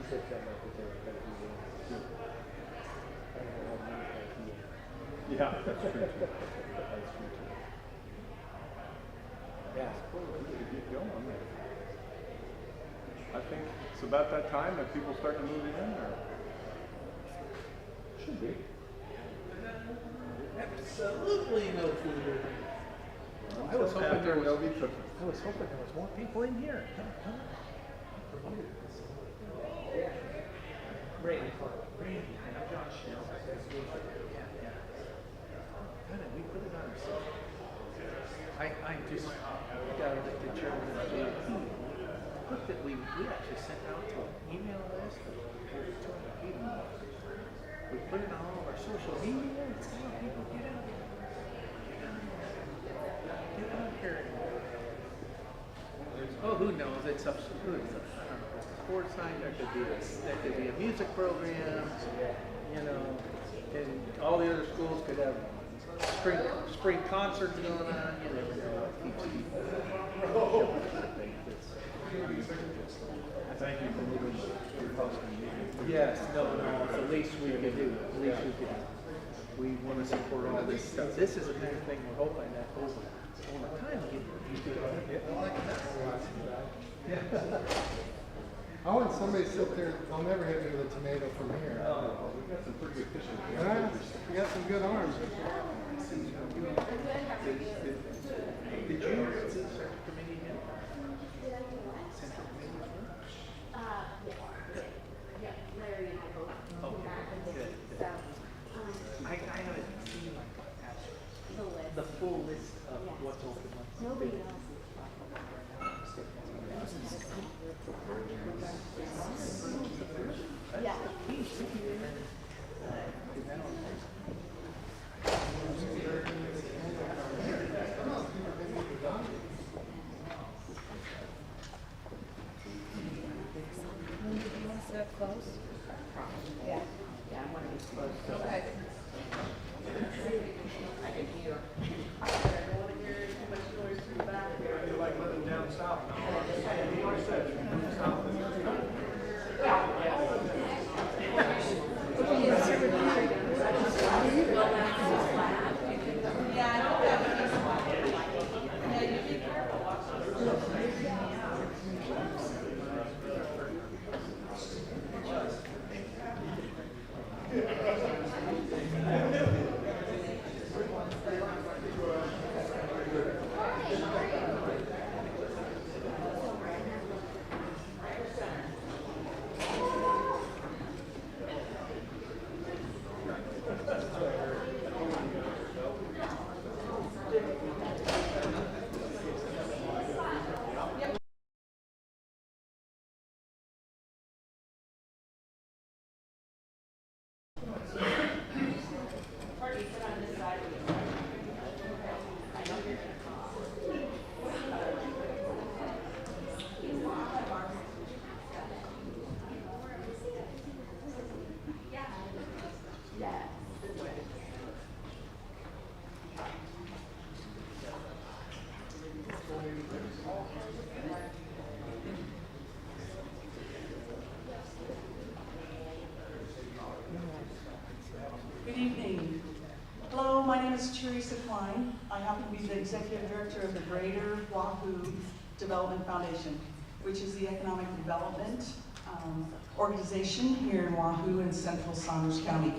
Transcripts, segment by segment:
Yeah, that's true too. That's true too. Yeah. Cool. We could get going. I think it's about that time that people start to move in, or should be. Absolutely no food. I was hoping there was cooking. I was hoping there was more people in here. Come on. Randy. I'm John Schnell. Yeah. Kind of, we put it on ourselves. I just got elected chairman of the JP. Look that we actually sent out to an email list of over 200 people. We put it on all of our social media. It's come on, people, get out here. Get out here. Oh, who knows? It's up. I don't know. Sports sign. There could be a music program. You know, and all the other schools could have spring concerts going on. You never know what keeps people. Thank you for moving your posting meeting. Yes, no, it's the least we can do. The least we can do. We want to support all this stuff. This is the kind of thing we're hoping that over time get I want somebody to sit there. I'll never hit me with a tomato from here. Oh, we got some pretty good fishing. Yeah, we got some good arms. Did you see the search committee yet? Central committee as well? Yeah, Larry and I both. Okay, good. So, I haven't seen the list. the full list of Yes. what's open. Nobody else is talking about it. Yeah. Close? Yeah. Yeah, I want to be close. Okay. I can hear. I don't want to hear too much noise from the back. You like living down south now? He always said, south is Good evening. Hello, my name is Teresa Klein. I happen to be the Executive Director of the Greater Wahoo Development Foundation, which is the economic development organization here in Wahoo in central Saunders County.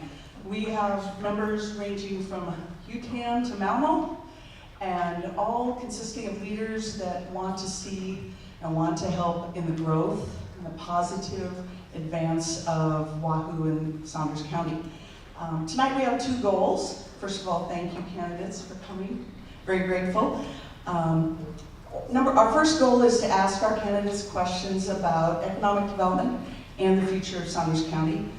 We have members ranging from UTAN to Malmo, and all consisting of leaders that want to see and want to help in the growth and the positive advance of Wahoo and Saunders County. Tonight we have two goals. First of all, thank you candidates for coming. Very grateful. Our first goal is to ask our candidates questions about economic development and the future of Saunders County.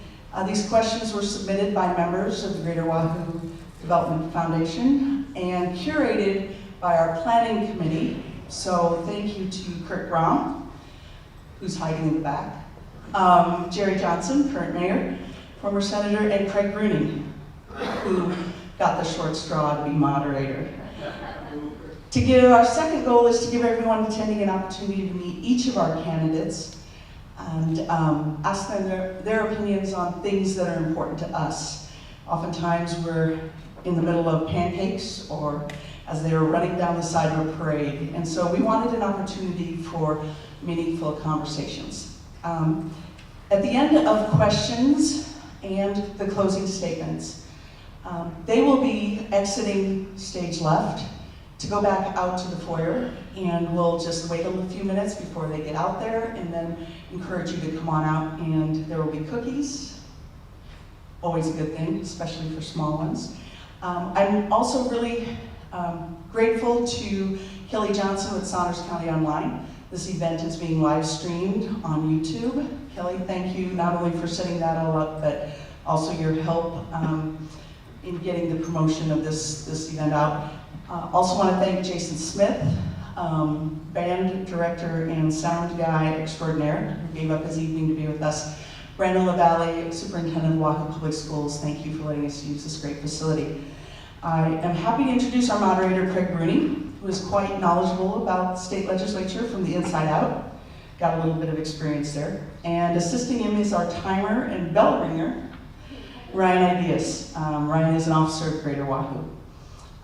These questions were submitted by members of the Greater Wahoo Development Foundation and curated by our planning committee. So thank you to Kurt Brown, who's hiding in the back, Jerry Johnson, current mayor, former senator, and Craig Rooney, who got the short straw to be moderator. Our second goal is to give everyone attending an opportunity to meet each of our candidates and ask them their opinions on things that are important to us. Oftentimes we're in the middle of pancakes or as they were running down the side of a parade. And so we wanted an opportunity for meaningful conversations. At the end of questions and the closing statements, they will be exiting stage left to go back out to the foyer, and we'll just wait a few minutes before they get out there and then encourage you to come on out, and there will be cookies. Always a good thing, especially for small ones. I'm also really grateful to Kelly Johnson with Saunders County Online. This event is being live streamed on YouTube. Kelly, thank you not only for setting that all up, but also your help in getting the promotion of this event out. Also want to thank Jason Smith, band director and sound guy extraordinaire, who gave up his evening to be with us. Brandon LaValle, Superintendent of Wahoo Public Schools, thank you for letting us use this great facility. I am happy to introduce our moderator, Craig Bruni, who is quite knowledgeable about state legislature from the inside out. Got a little bit of experience there. And assisting him is our timer and bell ringer, Ryan Ideas. Ryan is an officer of Greater Wahoo.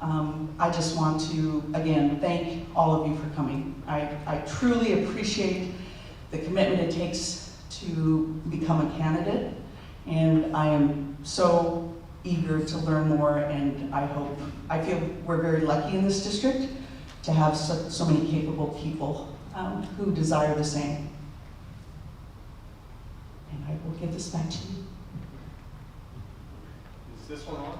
I just want to, again, thank all of you for coming. I truly appreciate the commitment it takes to become a candidate, and I am so eager to learn more, and I feel we're very lucky in this district to have so many capable people who desire the same. And I will give this back to you. Is this one on?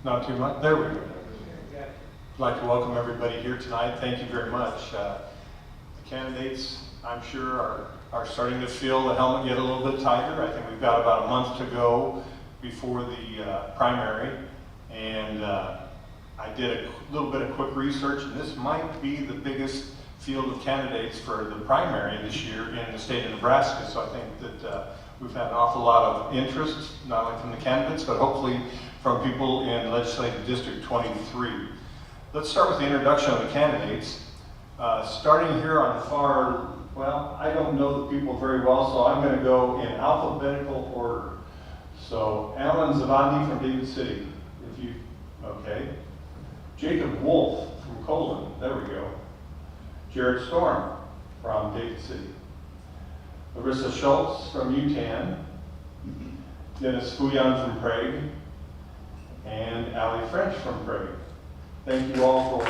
Not too much. There we go. I'd like to welcome everybody here tonight. Thank you very much. The candidates, I'm sure, are starting to feel the helmet get a little bit tighter. I think we've got about a month to go before the primary, and I did a little bit of quick research, and this might be the biggest field of candidates for the primary this year in the state of Nebraska. So I think that we've had an awful lot of interest, not only from the candidates, but hopefully from people in Legislative District 23. Let's start with the introduction of the candidates. Starting here on the far, well, I don't know the people very well, so I'm going to go in alphabetical order. So Alan Zavandi from David City, if you, okay. Jacob Wolf from Colon, there we go. Jared Storm from David City. Larissa Schultz from UTAN. Dennis Fouillon from Prague. And Allie French from Prague. Thank you all for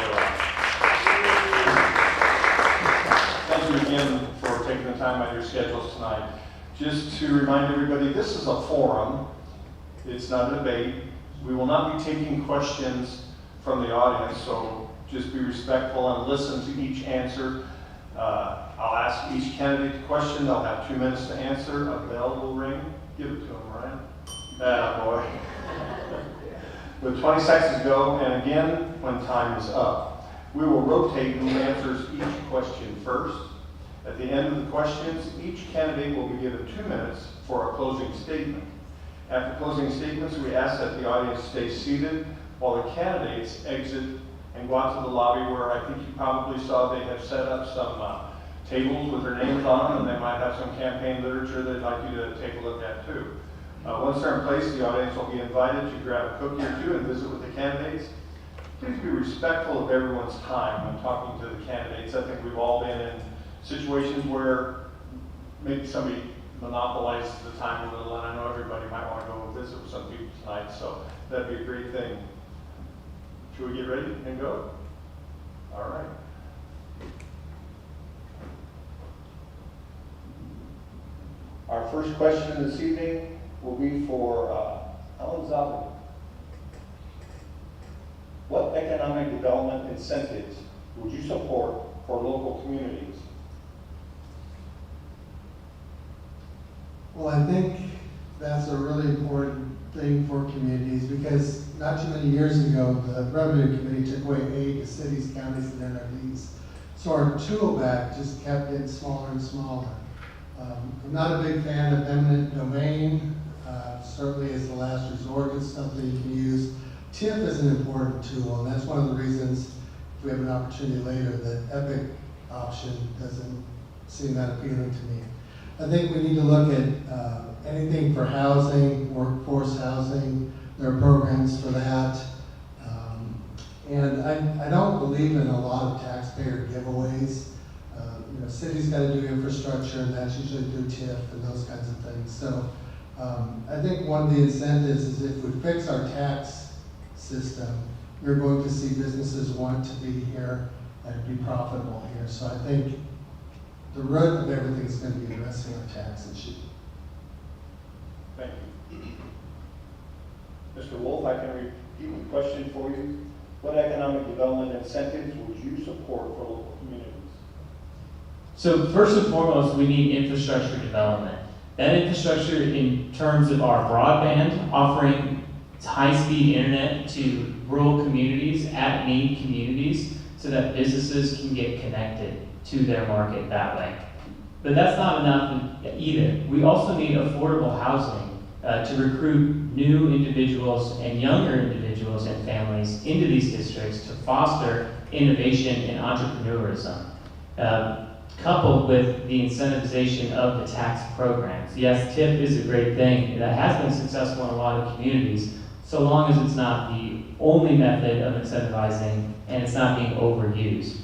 thank you again for taking the time out of your schedules tonight. Just to remind everybody, this is a forum. It's not a debate. We will not be taking questions from the audience, so just be respectful and listen to each answer. I'll ask each candidate a question. They'll have 2 minutes to answer. A bell will ring. Give it to them, Ryan. Boy. With 20 seconds to go, and again, when time is up. We will rotate who answers each question first. At the end of the questions, each candidate will be given 2 minutes for a closing statement. After closing statements, we ask that the audience stay seated while the candidates exit and go out to the lobby, where I think you probably saw they have set up some tables with their names on them, and they might have some campaign literature they'd like you to take a look at too. Once they're in place, the audience will be invited to grab a cookie or two and visit with the candidates. Please be respectful of everyone's time when talking to the candidates. I think we've all been in situations where maybe somebody monopolizes the time a little, and I know everybody might want to go visit with some people tonight, so that'd be a great thing. Should we get ready and go? All right. Our first question this evening will be for Alan Zavadi. What economic development incentives would you support for local communities? Well, I think that's a really important thing for communities, because not too many years ago, the Revenue Committee took away aid to cities, counties, and NRDs. So our tool bag just kept getting smaller and smaller. I'm not a big fan of eminent domain. Certainly as the last resort, it's something you can use. TIF is an important tool, and that's one of the reasons, if we have an opportunity later, that EPIC option doesn't seem that appealing to me. I think we need to look at anything for housing, workforce housing. There are programs for that. And I don't believe in a lot of taxpayer giveaways. You know, cities got to do infrastructure, and that's usually through TIF and those kinds of things. So I think one of the incentives is if we fix our tax system, you're going to see businesses want to be here and be profitable here. So I think the root of everything is going to be addressing our tax issue. Thank you. Mr. Wolf, I can repeat the question for you. What economic development incentives would you support for local communities? So first and foremost, we need infrastructure development. That infrastructure in terms of our broadband, offering high-speed internet to rural communities, at-need communities, so that businesses can get connected to their market that way. But that's not enough either. We also need affordable housing to recruit new individuals and younger individuals and families into these districts to foster innovation and entrepreneurism. Coupled with the incentivization of the tax programs. Yes, TIP is a great thing that has been successful in a lot of communities, so long as it's not the only method of incentivizing and it's not being overused.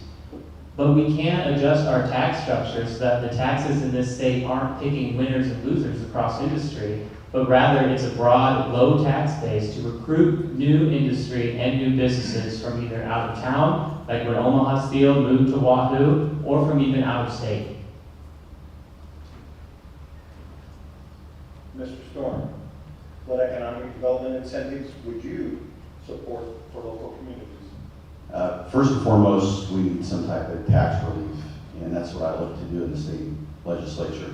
But we can't adjust our tax structure so that the taxes in this state aren't picking winners and losers across industry, but rather it's a broad, low tax base to recruit new industry and new businesses from either out of town, like when Omaha Steel moved to Wahoo, or from even out of state. Mr. Storm, what economic development incentives would you support for local communities? First and foremost, we need some type of tax relief, and that's what I look to do in the state legislature.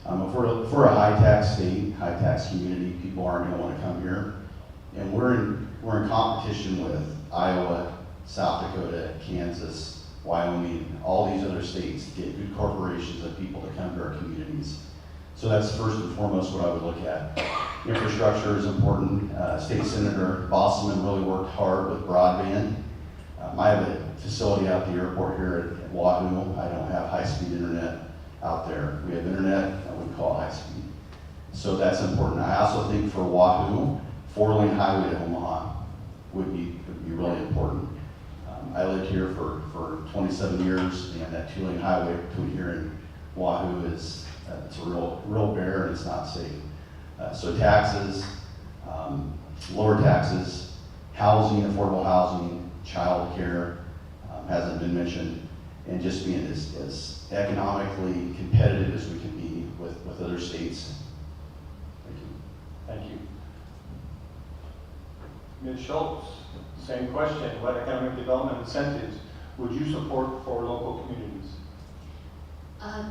If we're a high-tax state, high-tax community, people aren't going to want to come here, and we're in competition with Iowa, South Dakota, Kansas, Wyoming, all these other states to get good corporations and people to come to our communities. So that's first and foremost what I would look at. Infrastructure is important. State Senator Bosselman really worked hard with broadband. I have a facility out at the airport here at Wahoo. I don't have high-speed internet out there. We have internet that we call high-speed. So that's important. I also think for Wahoo, 4-lane highway to Omaha would be really important. I lived here for 27 years, and that 2-lane highway between here and Wahoo is it's a real bear, and it's not safe. So taxes, lower taxes, housing, affordable housing, child care hasn't been mentioned, and just being as economically competitive as we can be with other states. Thank you. Thank you. Ms. Schultz, same question. What economic development incentives would you support for local communities?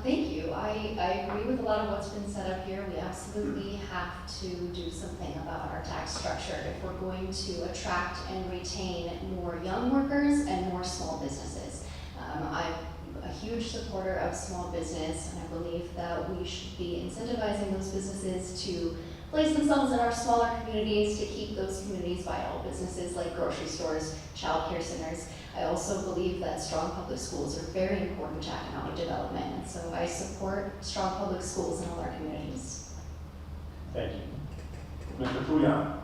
Thank you. I agree with a lot of what's been said up here. We absolutely have to do something about our tax structure if we're going to attract and retain more young workers and more small businesses. I'm a huge supporter of small business, and I believe that we should be incentivizing those businesses to place themselves in our smaller communities, to keep those communities vital. Businesses like grocery stores, child care centers. I also believe that strong public schools are very important to economic development, and so I support strong public schools in all our communities. Thank you. Mr. Fouillon,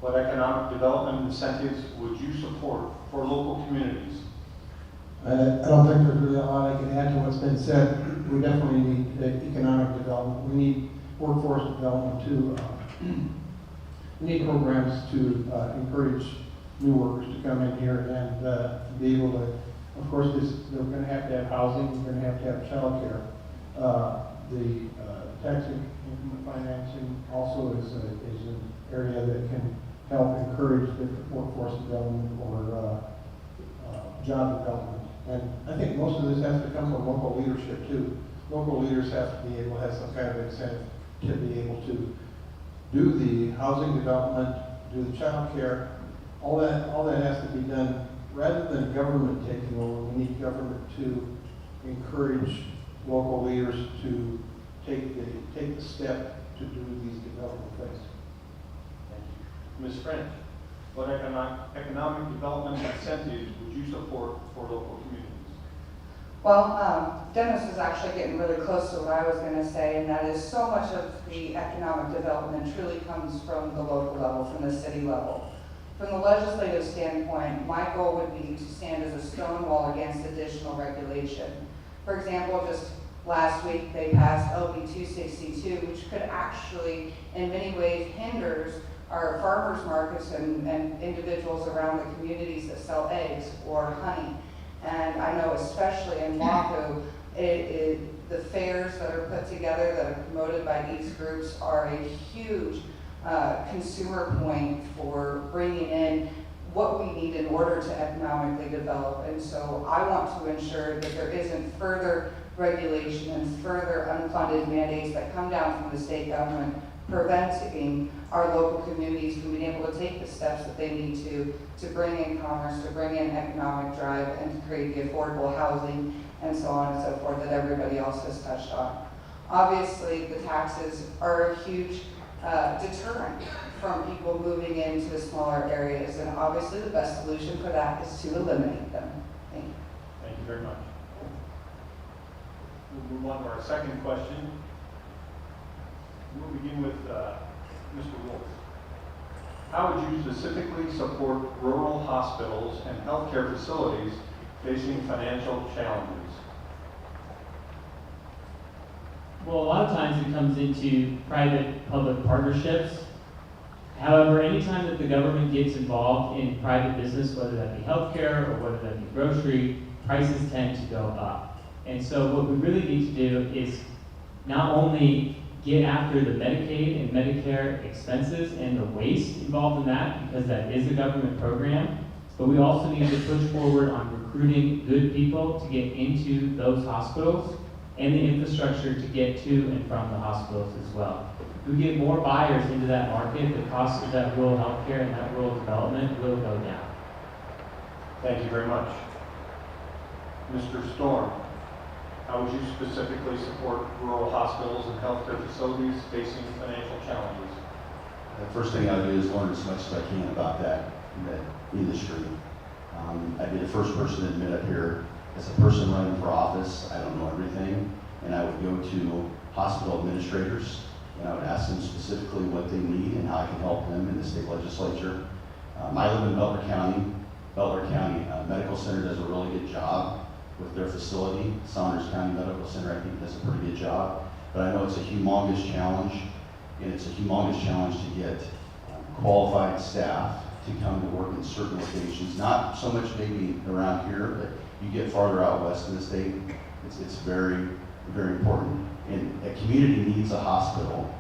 what economic development incentives would you support for local communities? I don't think there's really a lot I can add to what's been said. We definitely need economic development. We need workforce development too. We need programs to encourage new workers to come in here and be able to, of course, they're going to have housing, we're going to have child care. The tax income financing also is an area that can help encourage different workforce development or job development. And I think most of this has to come from local leadership too. Local leaders have to be able to have some kind of incentive to be able to do the housing development, do the child care. All that has to be done rather than government taking over. We need government to encourage local leaders to take the step to do these development things. Thank you. Ms. French, what economic development incentives would you support for local communities? Well, Dennis is actually getting really close to what I was gonna say, and that is so much of the economic development truly comes from the local level, from the city level. From the legislative standpoint, my goal would be to stand as a stone wall against additional regulation. For example, just last week, they passed LB 262, which could actually, in many ways, hinders our farmers markets and individuals around the communities that sell eggs or honey. And I know especially in Wahoo, the fairs that are put together that are promoted by these groups are a huge consumer point for bringing in what we need in order to economically develop. And so I want to ensure that there isn't further regulation and further unfunded mandates that come down from the state government preventing our local communities from being able to take the steps that they need to bring in commerce, to bring in economic drive, and to create the affordable housing and so on and so forth that everybody else has touched on. Obviously, the taxes are a huge deterrent from people moving into the smaller areas, and obviously the best solution for that is to eliminate them. Thank you. Thank you very much. We'll move on to our second question. We'll begin with Mr. Wolf. How would you specifically support rural hospitals and healthcare facilities facing financial challenges? Well, a lot of times it comes into private-public partnerships. However, anytime that the government gets involved in private business, whether that be healthcare or whether that be grocery, prices tend to go up. And so what we really need to do is not only get after the Medicaid and Medicare expenses and the waste involved in that, because that is a government program, but we also need to push forward on recruiting good people to get into those hospitals and the infrastructure to get to and from the hospitals as well. If we get more buyers into that market, the cost of that rural healthcare and that rural development will go down. Thank you very much. Mr. Storm, how would you specifically support rural hospitals and healthcare facilities facing financial challenges? The first thing I would do is learn as much as I can about that industry. I'd be the first person to admit up here, as a person running for office, I don't know everything, and I would go to hospital administrators, and I would ask them specifically what they need and how I can help them in the state legislature. I live in Butler County. Butler County Medical Center does a really good job with their facility. Saunders County Medical Center, I think, does a pretty good job. But I know it's a humongous challenge, and it's a humongous challenge to get qualified staff to come to work in certain locations. Not so much maybe around here, but you get farther out west in the state, it's very, very important. And a community needs a hospital,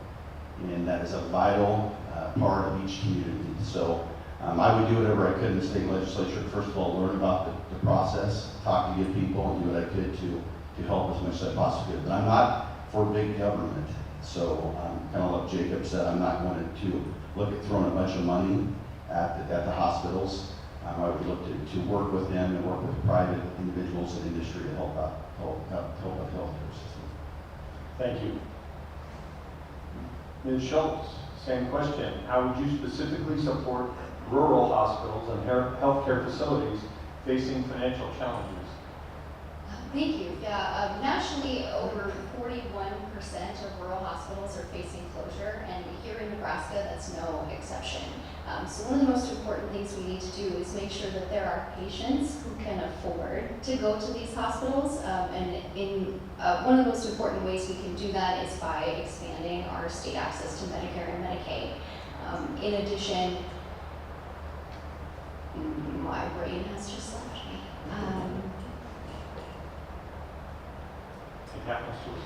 and that is a vital part of each community. So I would do whatever I could in the state legislature. First of all, learn about the process, talk to good people, and do what I could to help as much as I possibly could. But I'm not for big government. So kind of like Jacob said, I'm not going to look at throwing a bunch of money at the hospitals. I would look to work with them and work with private individuals and industry to help out the healthcare system. Thank you. Ms. Schultz, same question. How would you specifically support rural hospitals and healthcare facilities facing financial challenges? Thank you. Yeah, nationally, over 41% of rural hospitals are facing closure, and here in Nebraska, that's no exception. So one of the most important things we need to do is make sure that there are patients who can afford to go to these hospitals, and one of the most important ways we can do that is by expanding our state access to Medicare and Medicaid. In addition, my brain has just left me.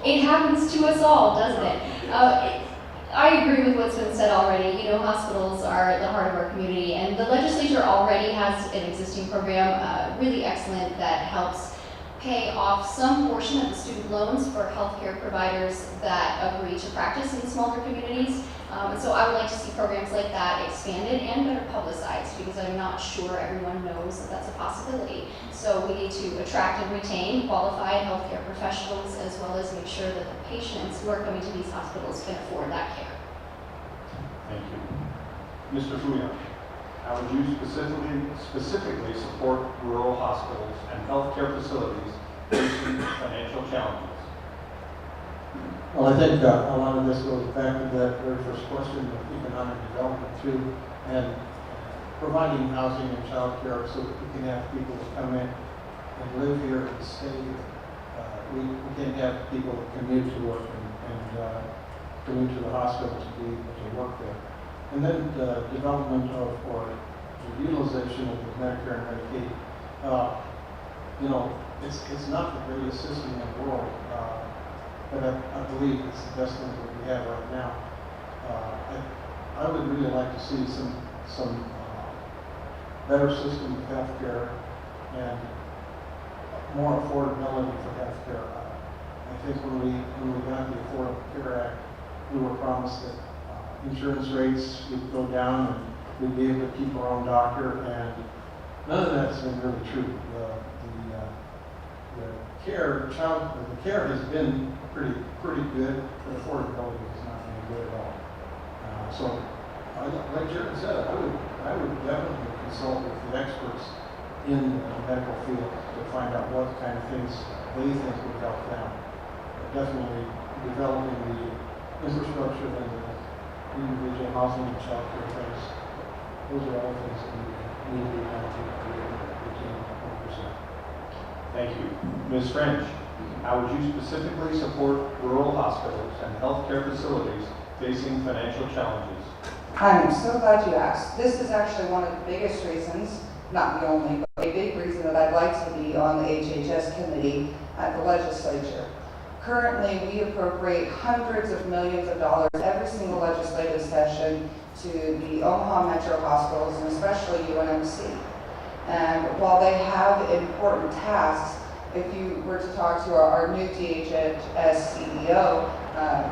It happens to us all, doesn't it? I agree with what's been said already. You know, hospitals are at the heart of our community, and the legislature already has an existing program, really excellent, that helps pay off some portion of the student loans for healthcare providers that agree to practice in smaller communities. And so I would like to see programs like that expanded and better publicized, because I'm not sure everyone knows that that's a possibility. So we need to attract and retain qualified healthcare professionals, as well as make sure that the patients who are coming to these hospitals can afford that care. Thank you. Mr. Fouillon, how would you specifically support rural hospitals and healthcare facilities facing financial challenges. Well, I think a lot of this goes back to that very first question of economic development too, and providing housing and childcare so that we can have people that come in and live here and stay here. We can't have people that commute to work and commute to the hospital to work there. And then the development of, or the utilization of the Medicare and Medicaid. You know, it's not the greatest system in the world, but I believe it's the best thing that we have right now. I would really like to see some better system of healthcare and more affordability for healthcare. I think when we got the Affordable Care Act, we were promised that insurance rates would go down and we'd be able to keep our own doctor, and none of that's been really true. The care has been pretty good, but affordability has not been good at all. So, like Jared said, I would definitely consult with the experts in the medical field to find out what kind of things they think would help them. Definitely developing the infrastructure and the individual housing and childcare things. Those are all things that need to be done to retain 100%. Thank you. Ms. French, how would you specifically support rural hospitals and healthcare facilities facing financial challenges? I'm so glad you asked. This is actually one of the biggest reasons, not the only, but a big reason that I'd like to be on the HHS committee at the legislature. Currently, we appropriate hundreds of millions of dollars every single legislative session to the Omaha Metro hospitals and especially UNMC. And while they have important tasks, if you were to talk to our new DHS CEO,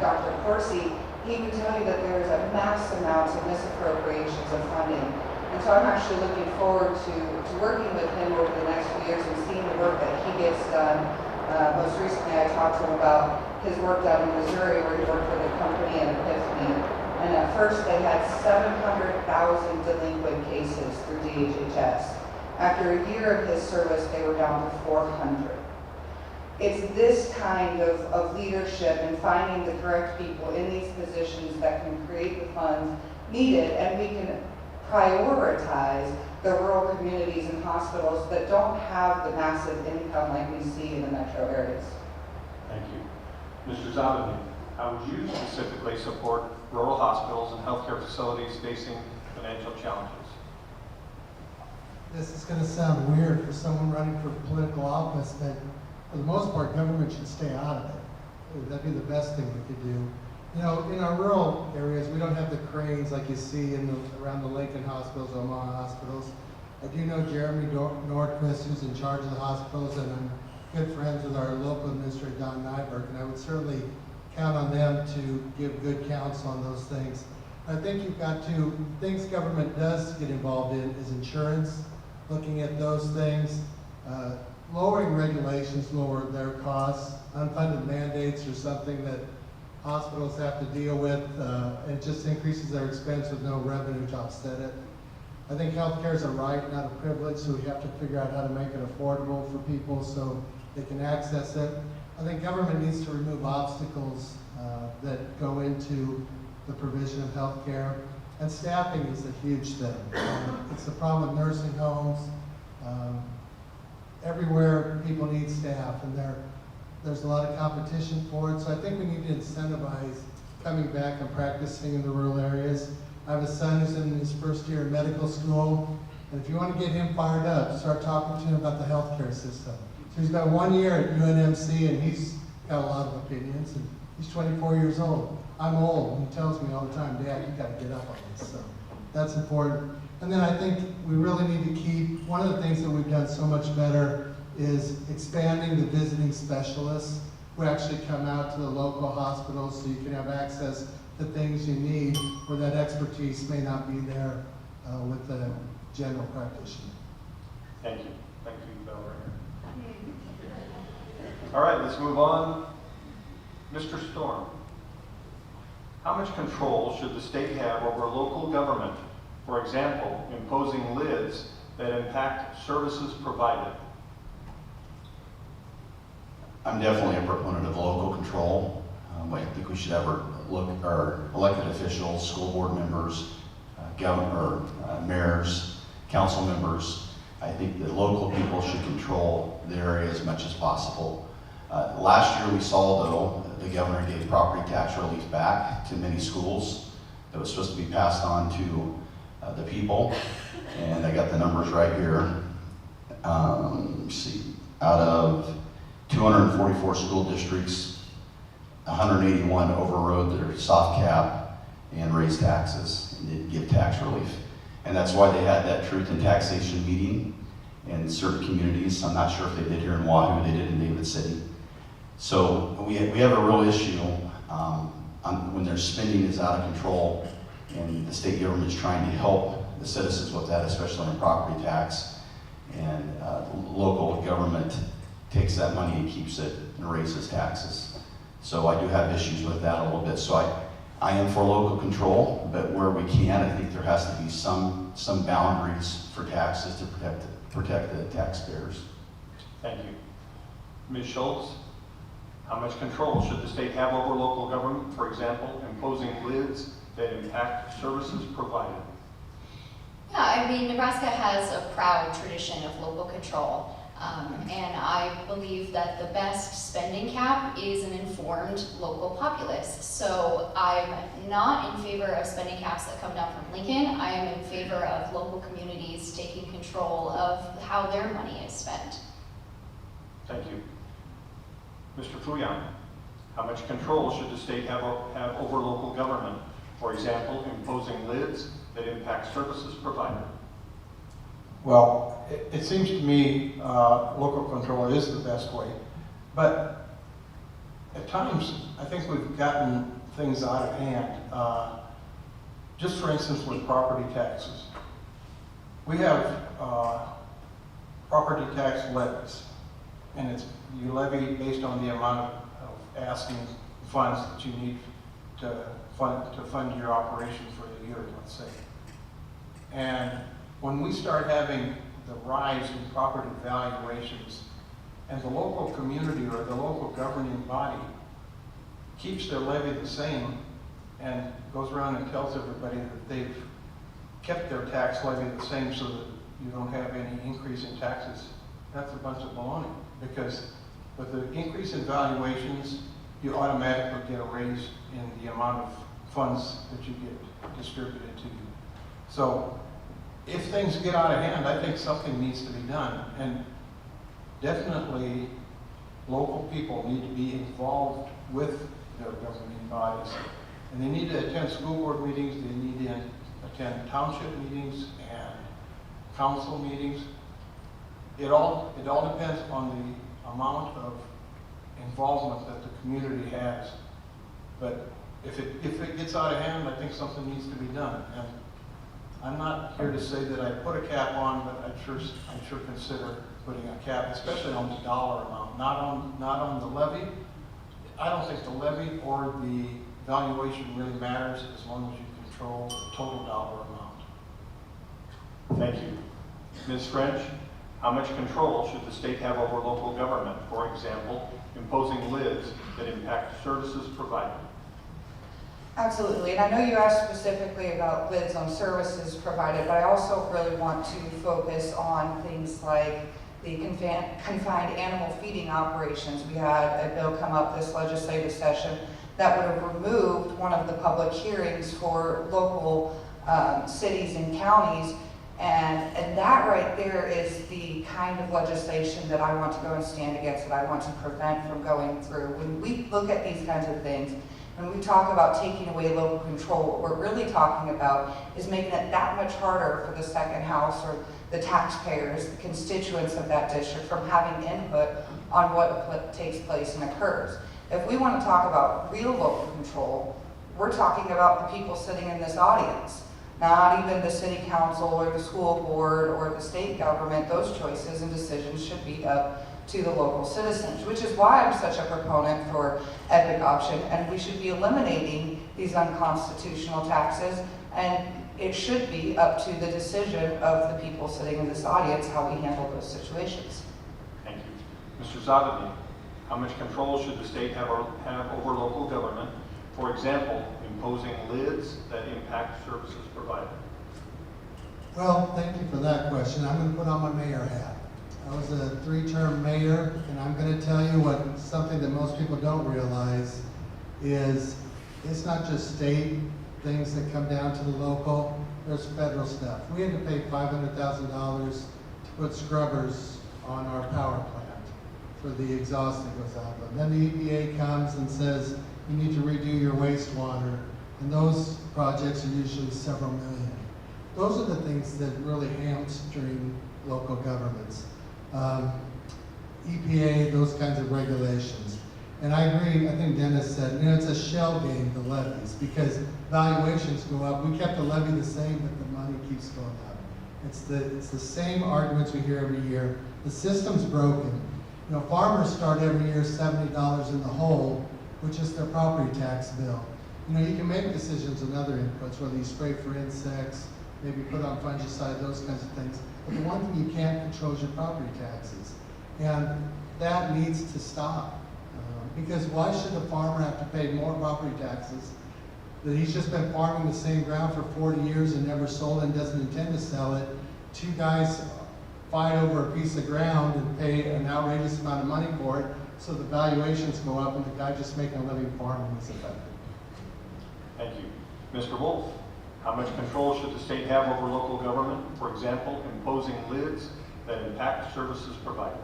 Dr. Corsi, he would tell you that there is a mass amount of misappropriations of funding. And so I'm actually looking forward to working with him over the next few years and seeing the work that he gets done. Most recently I talked to him about his work down in Missouri where he worked with a company in Epiphany. And at first they had 700,000 delinquent cases through DHHS. After a year of his service, they were down to 400. It's this kind of leadership and finding the correct people in these positions that can create the funds needed, and we can prioritize the rural communities and hospitals that don't have the massive income like we see in the metro areas. Thank you. Mr. Zabini, how would you specifically support rural hospitals and healthcare facilities facing financial challenges? This is going to sound weird for someone running for political office, but for the most part, government should stay out of it. That'd be the best thing we could do. You know, in our rural areas, we don't have the cranes like you see around the Lincoln hospitals, Omaha hospitals. I do know Jeremy Nordquist, who's in charge of the hospitals, and I'm good friends with our local administrator, Don Nyberg, and I would certainly count on them to give good counsel on those things. I think you've got to, things government does get involved in is insurance, looking at those things, lowering regulations, lower their costs, unfunded mandates are something that hospitals have to deal with. It just increases their expense with no revenue to offset it. I think healthcare is a right, not a privilege, so we have to figure out how to make it affordable for people so they can access it. I think government needs to remove obstacles that go into the provision of healthcare. And staffing is a huge thing. It's the problem with nursing homes. Everywhere people need staff, and there's a lot of competition for it. So I think we need to incentivize coming back and practicing in the rural areas. I have a son who's in his first year of medical school, and if you want to get him fired up, start talking to him about the healthcare system. So he's got 1 year at UNMC, and he's got a lot of opinions, and he's 24 years old. I'm old, and he tells me all the time, Dad, you got to get up on this. So that's important. And then I think we really need to keep, one of the things that we've done so much better is expanding the visiting specialists who actually come out to the local hospitals so you can have access to things you need where that expertise may not be there with the general practitioner. Thank you. Thank you, Bell Ringer. All right, let's move on. Mr. Storm, how much control should the state have over local government? For example, imposing lids that impact services provided. I'm definitely a proponent of local control. I think we should ever look at our elected officials, school board members, governor, mayors, council members. I think that local people should control the area as much as possible. Last year we saw, though, the governor gave property tax relief back to many schools that was supposed to be passed on to the people, and I got the numbers right here. Let's see, out of 244 school districts, 181 overrode their soft cap and raised taxes and didn't give tax relief. And that's why they had that truth and taxation meeting in certain communities. I'm not sure if they did here in Wahoo, they did in David City. So we have a real issue when their spending is out of control and the state government is trying to help the citizens with that, especially on property tax. And local government takes that money and keeps it and raises taxes. So I do have issues with that a little bit. So I am for local control, but where we can, I think there has to be some boundaries for taxes to protect the taxpayers. Thank you. Ms. Schultz, how much control should the state have over local government? For example, imposing lids that impact services provided. Yeah, I mean, Nebraska has a proud tradition of local control. And I believe that the best spending cap is an informed local populace. So I'm not in favor of spending caps that come down from Lincoln. I am in favor of local communities taking control of how their money is spent. Thank you. Mr. Fuyan, how much control should the state have over local government? For example, imposing lids that impact services provided. Well, it seems to me local control is the best way, but at times I think we've gotten things out of hand. Just for instance with property taxes. We have property tax levies, and you levy based on the amount of asking funds that you need to fund your operation for the year, let's say. And when we start having the rise in property valuations, and the local community or the local governing body keeps their levy the same and goes around and tells everybody that they've kept their tax levy the same so that you don't have any increase in taxes, that's a bunch of baloney. Because with the increase in valuations, you automatically get a raise in the amount of funds that you get distributed to you. So if things get out of hand, I think something needs to be done. And definitely local people need to be involved with their governing bodies. And they need to attend school board meetings, they need to attend township meetings and council meetings. It all depends on the amount of involvement that the community has. But if it gets out of hand, I think something needs to be done. And I'm not here to say that I put a cap on, but I'd sure consider putting a cap, especially on the dollar amount, not on the levy. I don't think the levy or the valuation really matters as long as you control the total dollar amount. Thank you. Ms. French, how much control should the state have over local government? For example, imposing lids that impact services provided. Absolutely, and I know you asked specifically about lids on services provided, but I also really want to focus on things like the confined animal feeding operations. We had a bill come up this legislative session that would have removed one of the public hearings for local cities and counties, and that right there is the kind of legislation that I want to go and stand against, that I want to prevent from going through. When we look at these kinds of things, when we talk about taking away local control, what we're really talking about is making it that much harder for the second house or the taxpayers, the constituents of that district, from having input on what takes place and occurs. If we want to talk about real local control, we're talking about the people sitting in this audience, not even the city council or the school board or the state government. Those choices and decisions should be up to the local citizens, which is why I'm such a proponent for epic option, and we should be eliminating these unconstitutional taxes, and it should be up to the decision of the people sitting in this audience how we handle those situations. Thank you. Mr. Zadovny, How much control should the state have over local government? For example, imposing lids that impact services provided. Well, thank you for that question. I'm going to put on my mayor hat. I was a 3-term mayor, and I'm going to tell you what something that most people don't realize is it's not just state things that come down to the local, there's federal stuff. We had to pay $500,000 to put scrubbers on our power plant for the exhaust that goes out. And then the EPA comes and says, you need to redo your wastewater, and those projects are usually several million. Those are the things that really hamstring local governments. EPA, those kinds of regulations. And I agree, I think Dennis said, it's a shell game, the levies, because valuations go up. We kept the levy the same, but the money keeps going up. It's the same arguments we hear every year. The system's broken. Farmers start every year $70 in the hole, which is their property tax bill. You can make decisions on other inputs, whether you spray for insects, maybe put on fungicide, those kinds of things. But the one thing you can't control is your property taxes. And that needs to stop. Because why should the farmer have to pay more property taxes that he's just been farming the same ground for 40 years and never sold and doesn't intend to sell it? 2 guys fight over a piece of ground and pay an outrageous amount of money for it, so the valuations go up and the guy just making a living farming is affected. Thank you. Mr. Wolf, how much control should the state have over local government? For example, imposing lids that impact services provided.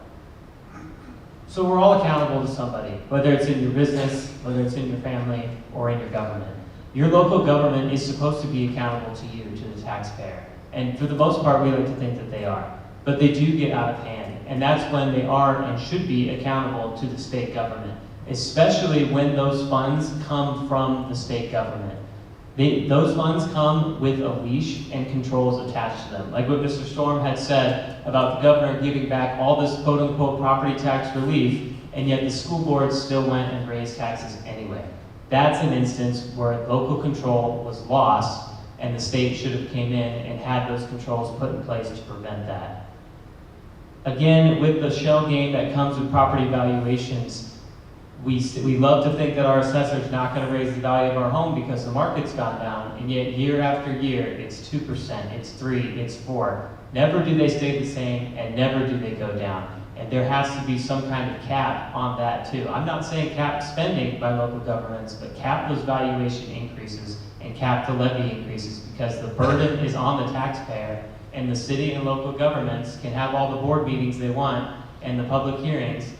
So we're all accountable to somebody, whether it's in your business, whether it's in your family, or in your government. Your local government is supposed to be accountable to you, to the taxpayer. And for the most part, we like to think that they are. But they do get out of hand. And that's when they are and should be accountable to the state government, especially when those funds come from the state government. Those funds come with a leash and controls attached to them. Like what Mr. Storm had said about the governor giving back all this quote-unquote property tax relief, and yet the school board still went and raised taxes anyway. That's an instance where local control was lost, and the state should have came in and had those controls put in place to prevent that. Again, with the shell game that comes with property valuations, we love to think that our assessor's not going to raise the value of our home because the market's gone down, and yet year after year, it's 2%, it's 3%, it's 4%. Never do they stay the same, and never do they go down. And there has to be some kind of cap on that too. I'm not saying cap spending by local governments, but cap those valuation increases and cap the levy increases, because the burden is on the taxpayer, and the city and local governments can have all the board meetings they want and the public hearings,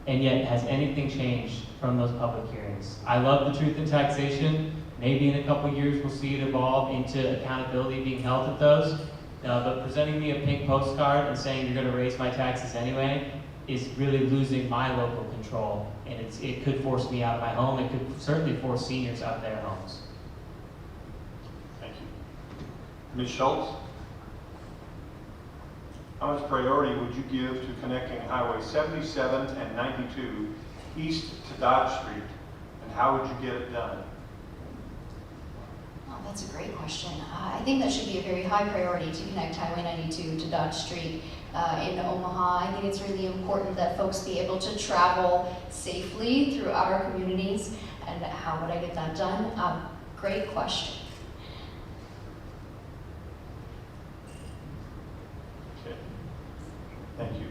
and yet has anything changed from those public hearings? I love the truth in taxation. Maybe in a couple years we'll see it evolve into accountability being held at those. But presenting me a pink postcard and saying you're going to raise my taxes anyway is really losing my local control. And it could force me out of my home. It could certainly force seniors out of their homes. Thank you. Ms. Schultz? How much priority would you give to connecting Highway 77 and 92 east to Dodge Street, and how would you get it done? Oh, that's a great question. I think that should be a very high priority to connect Highway 92 to Dodge Street in Omaha. I think it's really important that folks be able to travel safely throughout our communities. And how would I get that done? Great question. Thank you.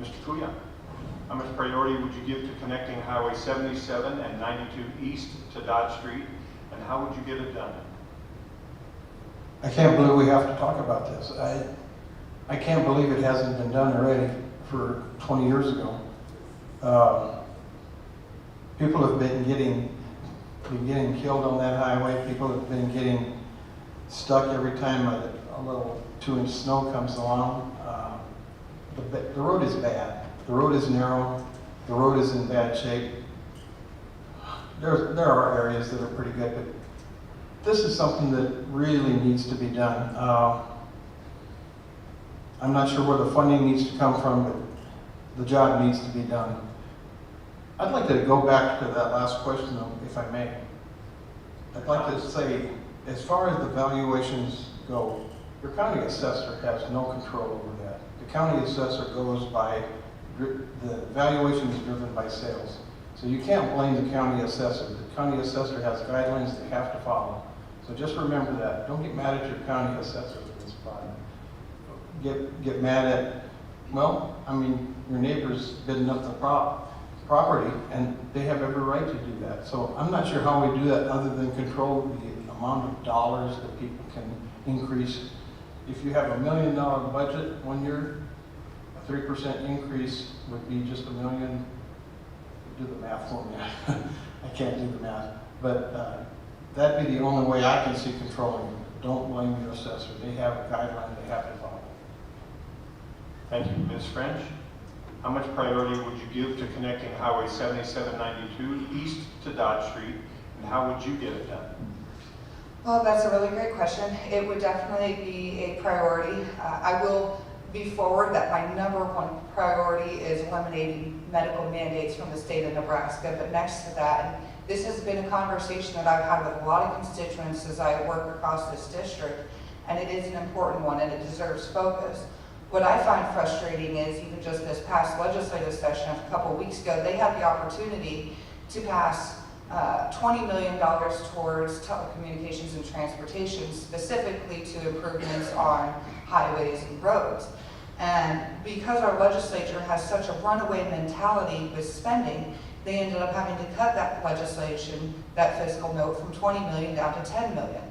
Mr. Kuya, how much priority would you give to connecting Highway 77 and 92 east to Dodge Street, and how would you get it done? I can't believe we have to talk about this. I can't believe it hasn't been done already for 20 years ago. People have been getting killed on that highway. People have been getting stuck every time a little 2-inch snow comes along. The road is bad. The road is narrow. The road is in bad shape. There are areas that are pretty good, but this is something that really needs to be done. I'm not sure where the funding needs to come from, but the job needs to be done. I'd like to go back to that last question, though, if I may. I'd like to say, as far as the valuations go, your county assessor has no control over that. The county assessor goes by the valuation is driven by sales. So you can't blame the county assessor. The county assessor has guidelines they have to follow. So just remember that. Don't get mad at your county assessor for this project. Get mad at, well, I mean, your neighbor's bidding up the property, and they have every right to do that. So I'm not sure how we do that other than control the amount of dollars that people can increase. If you have $1 million budget 1 year, a 3% increase would be just $1 million. Do the math for me. I can't do the math. But that'd be the only way I can see controlling it. Don't blame your assessor. They have a guideline they have to follow. Thank you. Ms. French, how much priority would you give to connecting Highway 7792 east to Dodge Street, and how would you get it done? Well, that's a really great question. It would definitely be a priority. I will be forward that my #1 priority is eliminating medical mandates from the state of Nebraska. But next to that, and this has been a conversation that I've had with a lot of constituents as I work across this district, and it is an important one and it deserves focus. What I find frustrating is even just this past legislative session a couple weeks ago, they had the opportunity to pass $20 million towards telecommunications and transportation, specifically to improvements on highways and roads. And because our legislature has such a runaway mentality with spending, they ended up having to cut that legislation, that fiscal note, from 20 million down to 10 million.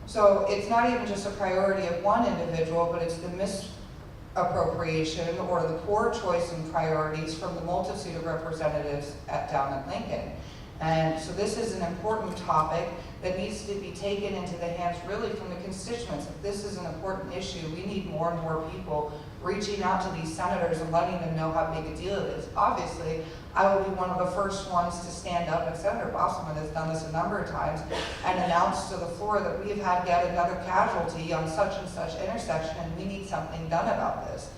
So it's not even just a priority of one individual, but it's the misappropriation or the poor choice in priorities from the multitude of representatives down at Lincoln. And so this is an important topic that needs to be taken into the hands really from the constituents. If this is an important issue, we need more and more people reaching out to these senators and letting them know how big a deal it is. Obviously, I will be one of the first ones to stand up, and Senator Bosselman has done this a number of times, and announce to the floor that we have had yet another casualty on such and such intersection, and we need something done about this.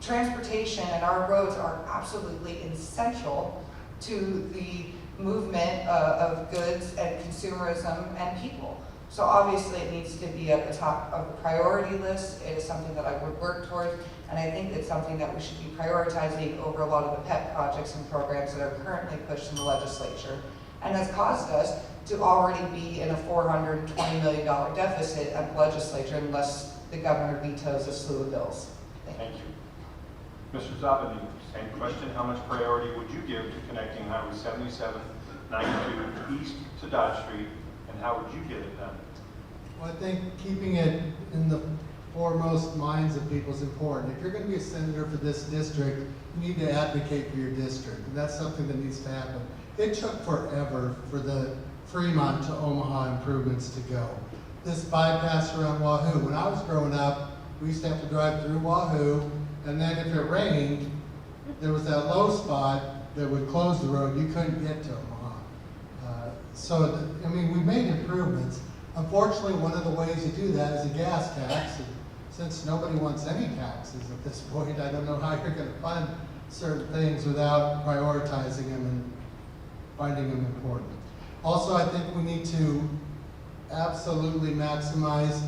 Transportation and our roads are absolutely essential to the movement of goods and consumerism and people. So obviously it needs to be at the top of the priority list. It is something that I would work towards, and I think it's something that we should be prioritizing over a lot of the pet projects and programs that are currently pushed in the legislature, and has caused us to already be in a $420 million deficit at the legislature unless the governor vetoes a slew of bills. Thank you. Mr. Zabany, same question. How much priority would you give to connecting Highway 7792 east to Dodge Street, and how would you get it done? Well, I think keeping it in the foremost minds of people is important. If you're going to be a senator for this district, you need to advocate for your district, and that's something that needs to happen. It took forever for the Fremont to Omaha improvements to go. This bypass around Wahoo, when I was growing up, we used to have to drive through Wahoo, and then if it rained, there was that low spot that would close the road. You couldn't get to Omaha. I mean, we made improvements. Unfortunately, one of the ways you do that is a gas tax. And since nobody wants any taxes at this point, I don't know how you're going to fund certain things without prioritizing them and finding them important. Also, I think we need to absolutely maximize.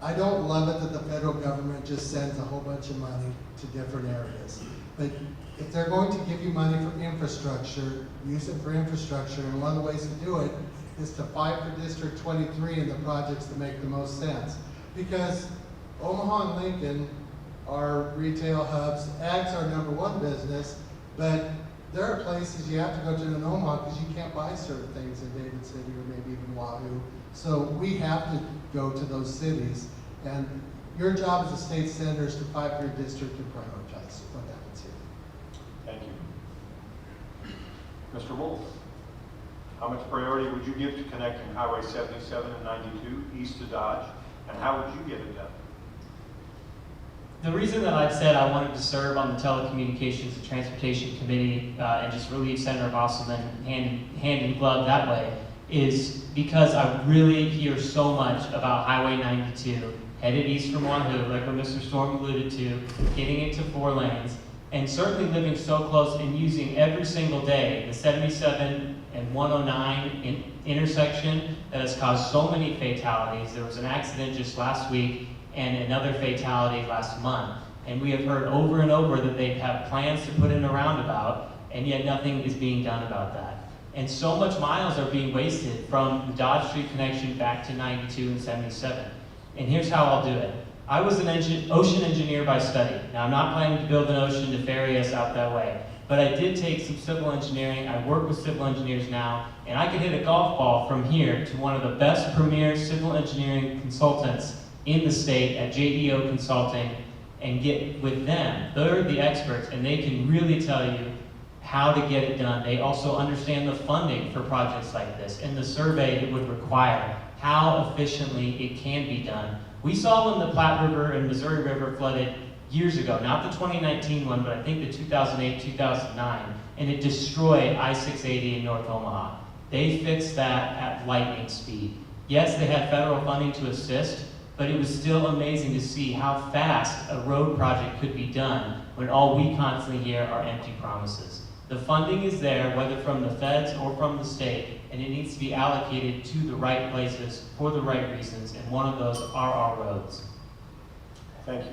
I don't love it that the federal government just sends a whole bunch of money to different areas. But if they're going to give you money for infrastructure, use it for infrastructure. And one of the ways to do it is to fight for District 23 and the projects that make the most sense. Because Omaha and Lincoln are retail hubs. Ag's our #1 business, but there are places you have to go to in Omaha because you can't buy certain things in David City or maybe even Wahoo. So we have to go to those cities. And your job as a state senator is to fight for your district and prioritize what happens here. Thank you. Mr. Wolf, how much priority would you give to connecting Highway 77 and 92 east to Dodge, and how would you get it done? The reason that I've said I wanted to serve on the Telecommunications and Transportation Committee and just relieve Senator Bosselman hand in glove that way is because I really hear so much about Highway 92 headed east from Wahoo, like what Mr. Storm alluded to, getting into 4 lanes, and certainly living so close and using every single day the 77 and 109 intersection that has caused so many fatalities. There was an accident just last week and another fatality last month. And we have heard over and over that they have plans to put in a roundabout, and yet nothing is being done about that. And so much miles are being wasted from the Dodge Street connection back to 92 and 77. And here's how I'll do it. I was an ocean engineer by study. Now, I'm not planning to build an ocean to ferry us out that way, but I did take some civil engineering. I work with civil engineers now, and I could hit a golf ball from here to one of the best premier civil engineering consultants in the state at JEO Consulting and get with them. They're the experts, and they can really tell you how to get it done. They also understand the funding for projects like this and the survey it would require, how efficiently it can be done. We saw when the Platte River and Missouri River flooded years ago, not the 2019 one, but I think the 2008, 2009, and it destroyed I-680 in North Omaha. They fixed that at lightning speed. Yes, they had federal funding to assist, but it was still amazing to see how fast a road project could be done when all we constantly hear are empty promises. The funding is there, whether from the feds or from the state, and it needs to be allocated to the right places for the right reasons, and one of those are our roads. Thank you.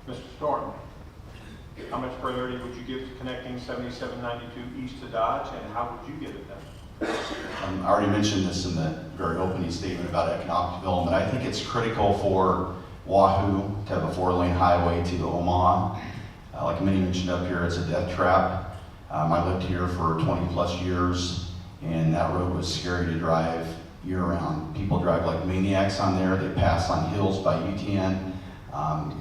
Mr. Storm, how much priority would you give to connecting 7792 east to Dodge, and how would you get it done? I already mentioned this in the very opening statement about economic development. I think it's critical for Wahoo to have a 4-lane highway to Omaha. Like many mentioned up here, it's a death trap. I lived here for 20 plus years, and that road was scary to drive year round. People drive like maniacs on there. They pass on hills by U10.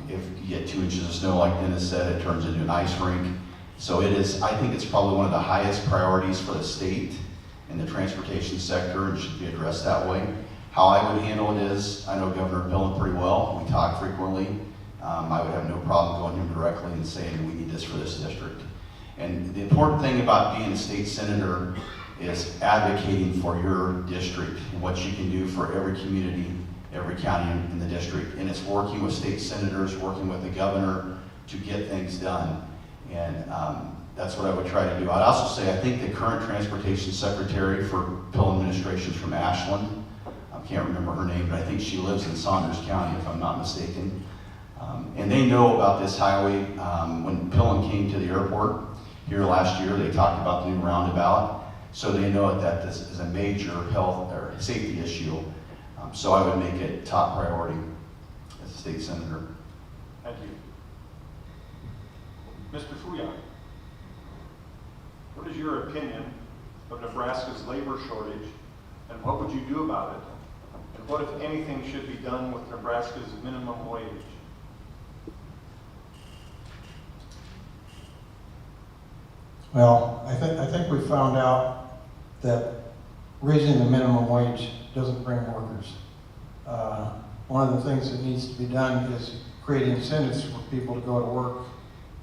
If you get 2 inches of snow, like Dennis said, it turns into an ice rink. So it is, I think it's probably one of the highest priorities for the state in the transportation sector and should be addressed that way. How I would handle it is, I know Governor Pillen pretty well. We talk frequently. I would have no problem going to him directly and saying, we need this for this district. And the important thing about being a state senator is advocating for your district and what you can do for every community, every county in the district. And it's working with state senators, working with the governor to get things done. And that's what I would try to do. I'd also say I think the current transportation secretary for Pill administration is from Ashland. I can't remember her name, but I think she lives in Saunders County, if I'm not mistaken. And they know about this highway. When Pillen came to the airport here last year, they talked about the new roundabout. So they know that this is a major health or safety issue. So I would make it top priority as a state senator. Thank you. Mr. Fouillon, what is your opinion of Nebraska's labor shortage, and what would you do about it? And what, if anything, should be done with Nebraska's minimum wage? Well, I think we found out that raising the minimum wage doesn't bring workers. One of the things that needs to be done is create incentives for people to go to work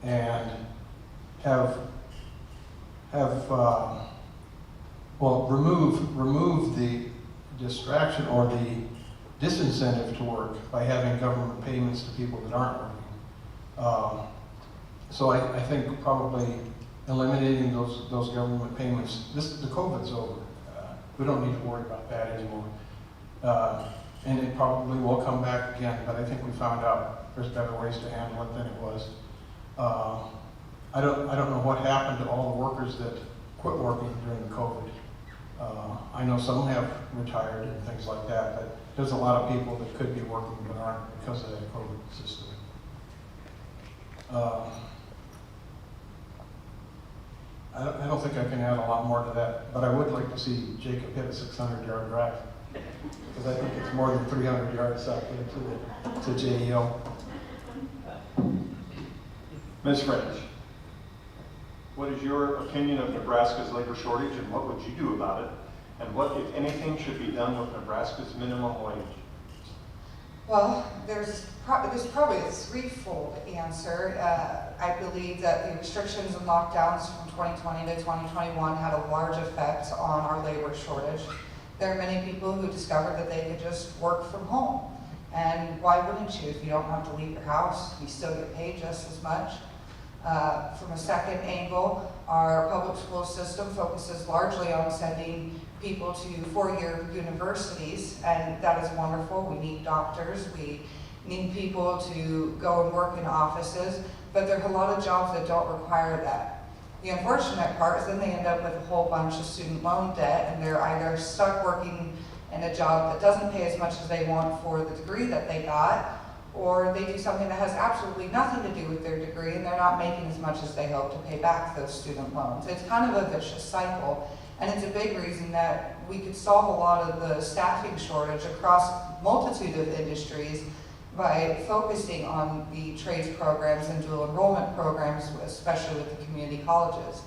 and remove the distraction or the disincentive to work by having government payments to people that aren't working. So I think probably eliminating those government payments. The COVID's over. We don't need to worry about that anymore. And it probably will come back again, but I think we found out there's better ways to handle it than it was. I don't know what happened to all the workers that quit working during the COVID. I know some have retired and things like that, but there's a lot of people that could be working but aren't because of that COVID system. I don't think I can add a lot more to that, but I would like to see Jacob hit a 600-yard drive, because I think it's more than 300 yards out there to JEO. Ms. French, what is your opinion of Nebraska's labor shortage, and what would you do about it? And what, if anything, should be done with Nebraska's minimum wage? Well, there's probably a threefold answer. I believe that the restrictions and lockdowns from 2020 to 2021 had a large effect on our labor shortage. There are many people who discovered that they could just work from home. And why wouldn't you? If you don't have to leave your house, you still get paid just as much. From a second angle, our public school system focuses largely on sending people to four-year universities, and that is wonderful. We need doctors, we need people to go and work in offices, but there's a lot of jobs that don't require that. The unfortunate part is then they end up with a whole bunch of student loan debt, and they're either stuck working in a job that doesn't pay as much as they want for the degree that they got, or they do something that has absolutely nothing to do with their degree and they're not making as much as they hope to pay back those student loans. It's kind of a vicious cycle, and it's a big reason that we could solve a lot of the staffing shortage across multitude of industries by focusing on the trades programs and dual enrollment programs, especially with the community colleges.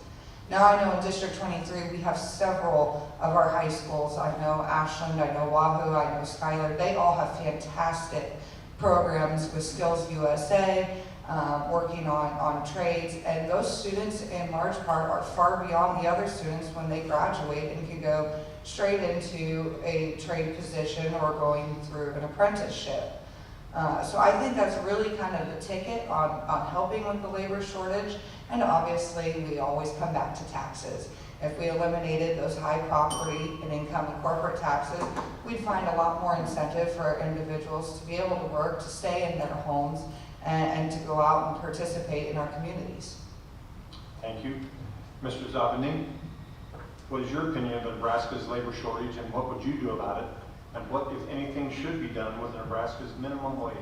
Now I know in District 23 we have several of our high schools. I know Ashland, I know Wahoo, I know Schuyler. They all have fantastic programs with Skills USA, working on trades, and those students in large part are far beyond the other students when they graduate and can go straight into a trade position or going through an apprenticeship. So I think that's really kind of the ticket on helping with the labor shortage, and obviously we always come back to taxes. If we eliminated those high property and income and corporate taxes, we'd find a lot more incentive for individuals to be able to work, to stay in their homes, and to go out and participate in our communities. Thank you. Mr. Zavening, what is your opinion of Nebraska's labor shortage, and what would you do about it? And what, if anything, should be done with Nebraska's minimum wage?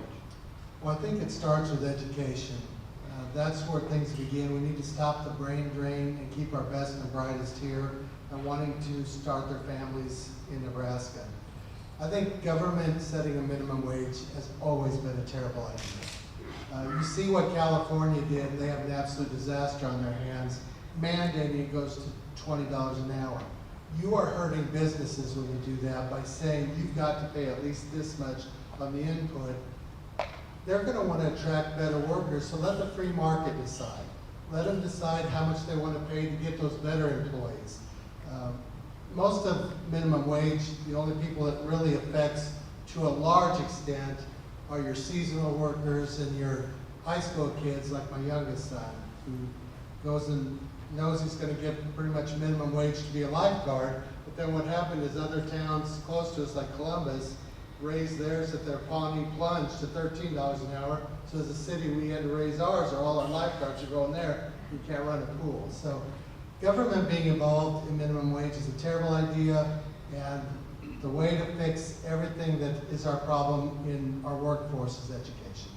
Well, I think it starts with education. That's where things begin. We need to stop the brain drain and keep our best and brightest here and wanting to start their families in Nebraska. I think government setting a minimum wage has always been a terrible idea. You see what California did. They have an absolute disaster on their hands. Mandating it goes to $20 an hour. You are hurting businesses when you do that by saying you've got to pay at least this much on the input. They're going to want to attract better workers, so let the free market decide. Let them decide how much they want to pay to get those better employees. Most of minimum wage, the only people it really affects to a large extent are your seasonal workers and your high school kids, like my youngest son, who goes and knows he's going to get pretty much minimum wage to be a lifeguard, but then what happened is other towns close to us, like Columbus, raised theirs at their Pawnee Plunge to $13 an hour. So as a city, we had to raise ours, or all our lifeguards are going there. You can't run a pool. So government being involved in minimum wage is a terrible idea, and the way to fix everything that is our problem in our workforce is education.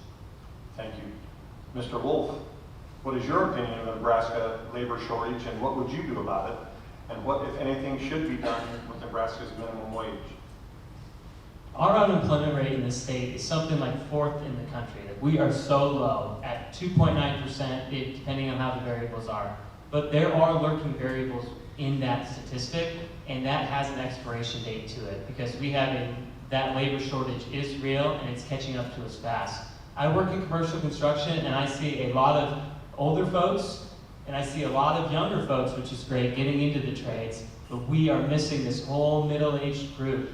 Thank you. Mr. Wolf, what is your opinion of the Nebraska labor shortage, and what would you do about it? And what, if anything, should be done with Nebraska's minimum wage? Our unemployment rate in the state is something like 4th in the country. That we are so low at 2.9%, depending on how the variables are. But there are lurking variables in that statistic, and that has an expiration date to it, because we have that labor shortage is real and it's catching up to us fast. I work in commercial construction, and I see a lot of older folks and I see a lot of younger folks, which is great, getting into the trades, but we are missing this whole middle-aged group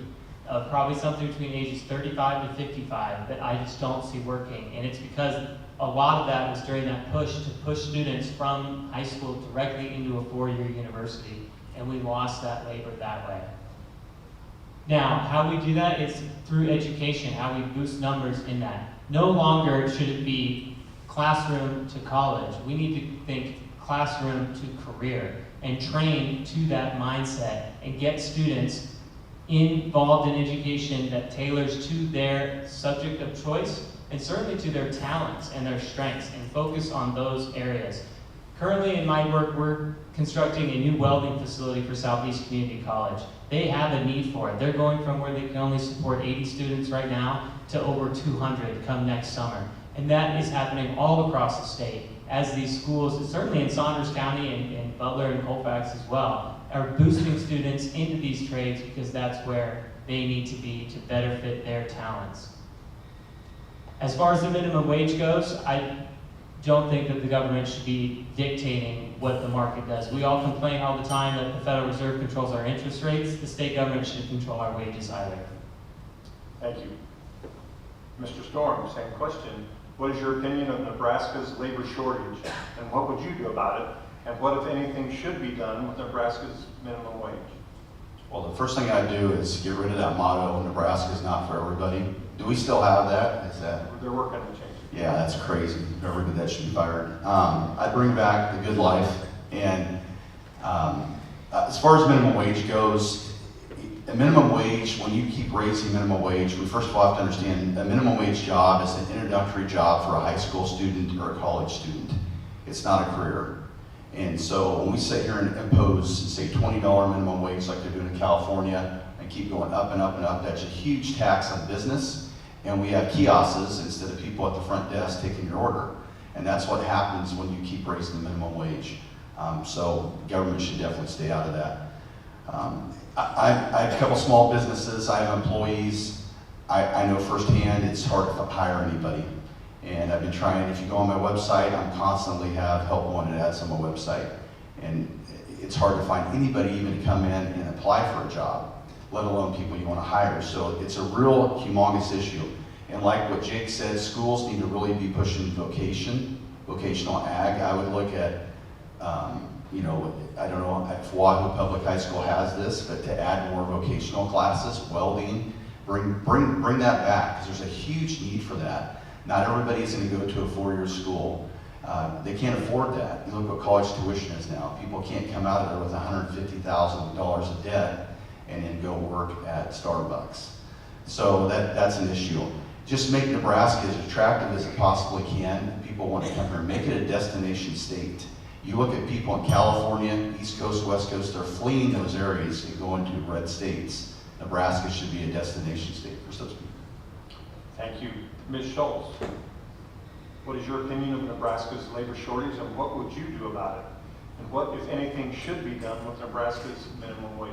of probably something between ages 35 to 55 that I just don't see working. And it's because a lot of that was during that push to push students from high school directly into a 4-year university, and we lost that labor that way. Now, how we do that is through education, how we boost numbers in that. No longer should it be classroom to college. We need to think classroom to career and train to that mindset and get students involved in education that tailors to their subject of choice and certainly to their talents and their strengths, and focus on those areas. Currently in my work, we're constructing a new welding facility for Southeast Community College. They have a need for it. They're going from where they can only support 80 students right now to over 200 come next summer. And that is happening all across the state as these schools, certainly in Saunders County and Butler and Colfax as well, are boosting students into these trades because that's where they need to be to better fit their talents. As far as the minimum wage goes, I don't think that the government should be dictating what the market does. We all complain all the time that the Federal Reserve controls our interest rates. The state government should control our wages either. Thank you. Mr. Storm, same question. What is your opinion of Nebraska's labor shortage, and what would you do about it? And what, if anything, should be done with Nebraska's minimum wage? Well, the first thing I do is get rid of that motto, Nebraska is not for everybody. Do we still have that? Is that? They're working to change it. Yeah, that's crazy. Whoever did that should be fired. I bring back the good life, and as far as minimum wage goes, a minimum wage, when you keep raising minimum wage, we first of all have to understand a minimum wage job is an introductory job for a high school student or a college student. It's not a career. And so when we sit here and impose, say, $20 minimum wage like they're doing in California and keep going up and up and up, that's a huge tax on business. And we have kiosks instead of people at the front desk taking your order. And that's what happens when you keep raising the minimum wage. So government should definitely stay out of that. I have a couple small businesses, I have employees. I know firsthand it's hard to hire anybody. And I've been trying, if you go on my website, I'm constantly have help wanted ads on my website. And it's hard to find anybody even to come in and apply for a job, let alone people you want to hire. So it's a real humongous issue. And like what Jake said, schools need to really be pushing vocational ag. I would look at, I don't know if Wahoo Public High School has this, but to add more vocational classes, welding, bring that back, because there's a huge need for that. Not everybody's going to go to a 4-year school. They can't afford that. You look what college tuition is now. People can't come out of there with $150,000 of debt and then go work at Starbucks. So that's an issue. Just make Nebraska as attractive as it possibly can. People want to come here. Make it a destination state. You look at people in California, East Coast, West Coast, they're fleeing those areas and going to red states. Nebraska should be a destination state for such people. Thank you. Ms. Schultz, what is your opinion of Nebraska's labor shortage, and what would you do about it? And what, if anything, should be done with Nebraska's minimum wage?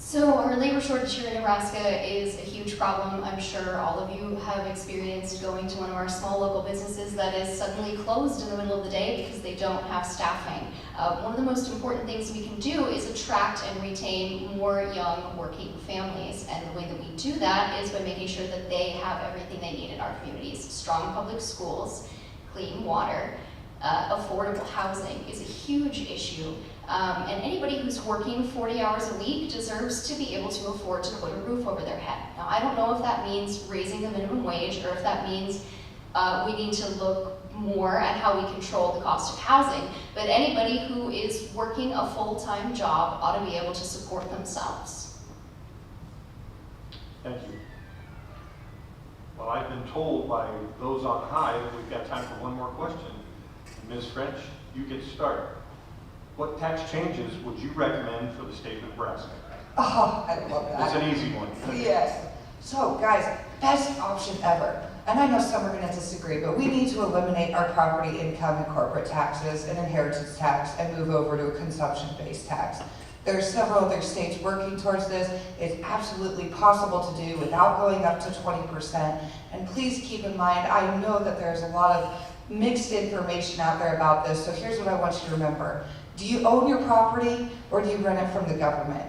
So our labor shortage here in Nebraska is a huge problem. I'm sure all of you have experienced going to one of our small local businesses that is suddenly closed in the middle of the day because they don't have staffing. One of the most important things we can do is attract and retain more young working families. And the way that we do that is by making sure that they have everything they need in our communities. Strong public schools, clean water, affordable housing is a huge issue. And anybody who's working 40 hours a week deserves to be able to afford to put a roof over their head. Now, I don't know if that means raising the minimum wage or if that means we need to look more at how we control the cost of housing, but anybody who is working a full-time job ought to be able to support themselves. Thank you. Well, I've been told by those on high that we've got time for one more question. Ms. French, you get started. What tax changes would you recommend for the state of Nebraska? Oh, I love that. It's an easy one. Yes. So, guys, best option ever. And I know some are going to disagree, but we need to eliminate our property income and corporate taxes and inheritance tax and move over to a consumption-based tax. There are several other states working towards this. It's absolutely possible to do without going up to 20%. And please keep in mind, I know that there's a lot of mixed information out there about this, so here's what I want you to remember. Do you own your property or do you rent it from the government?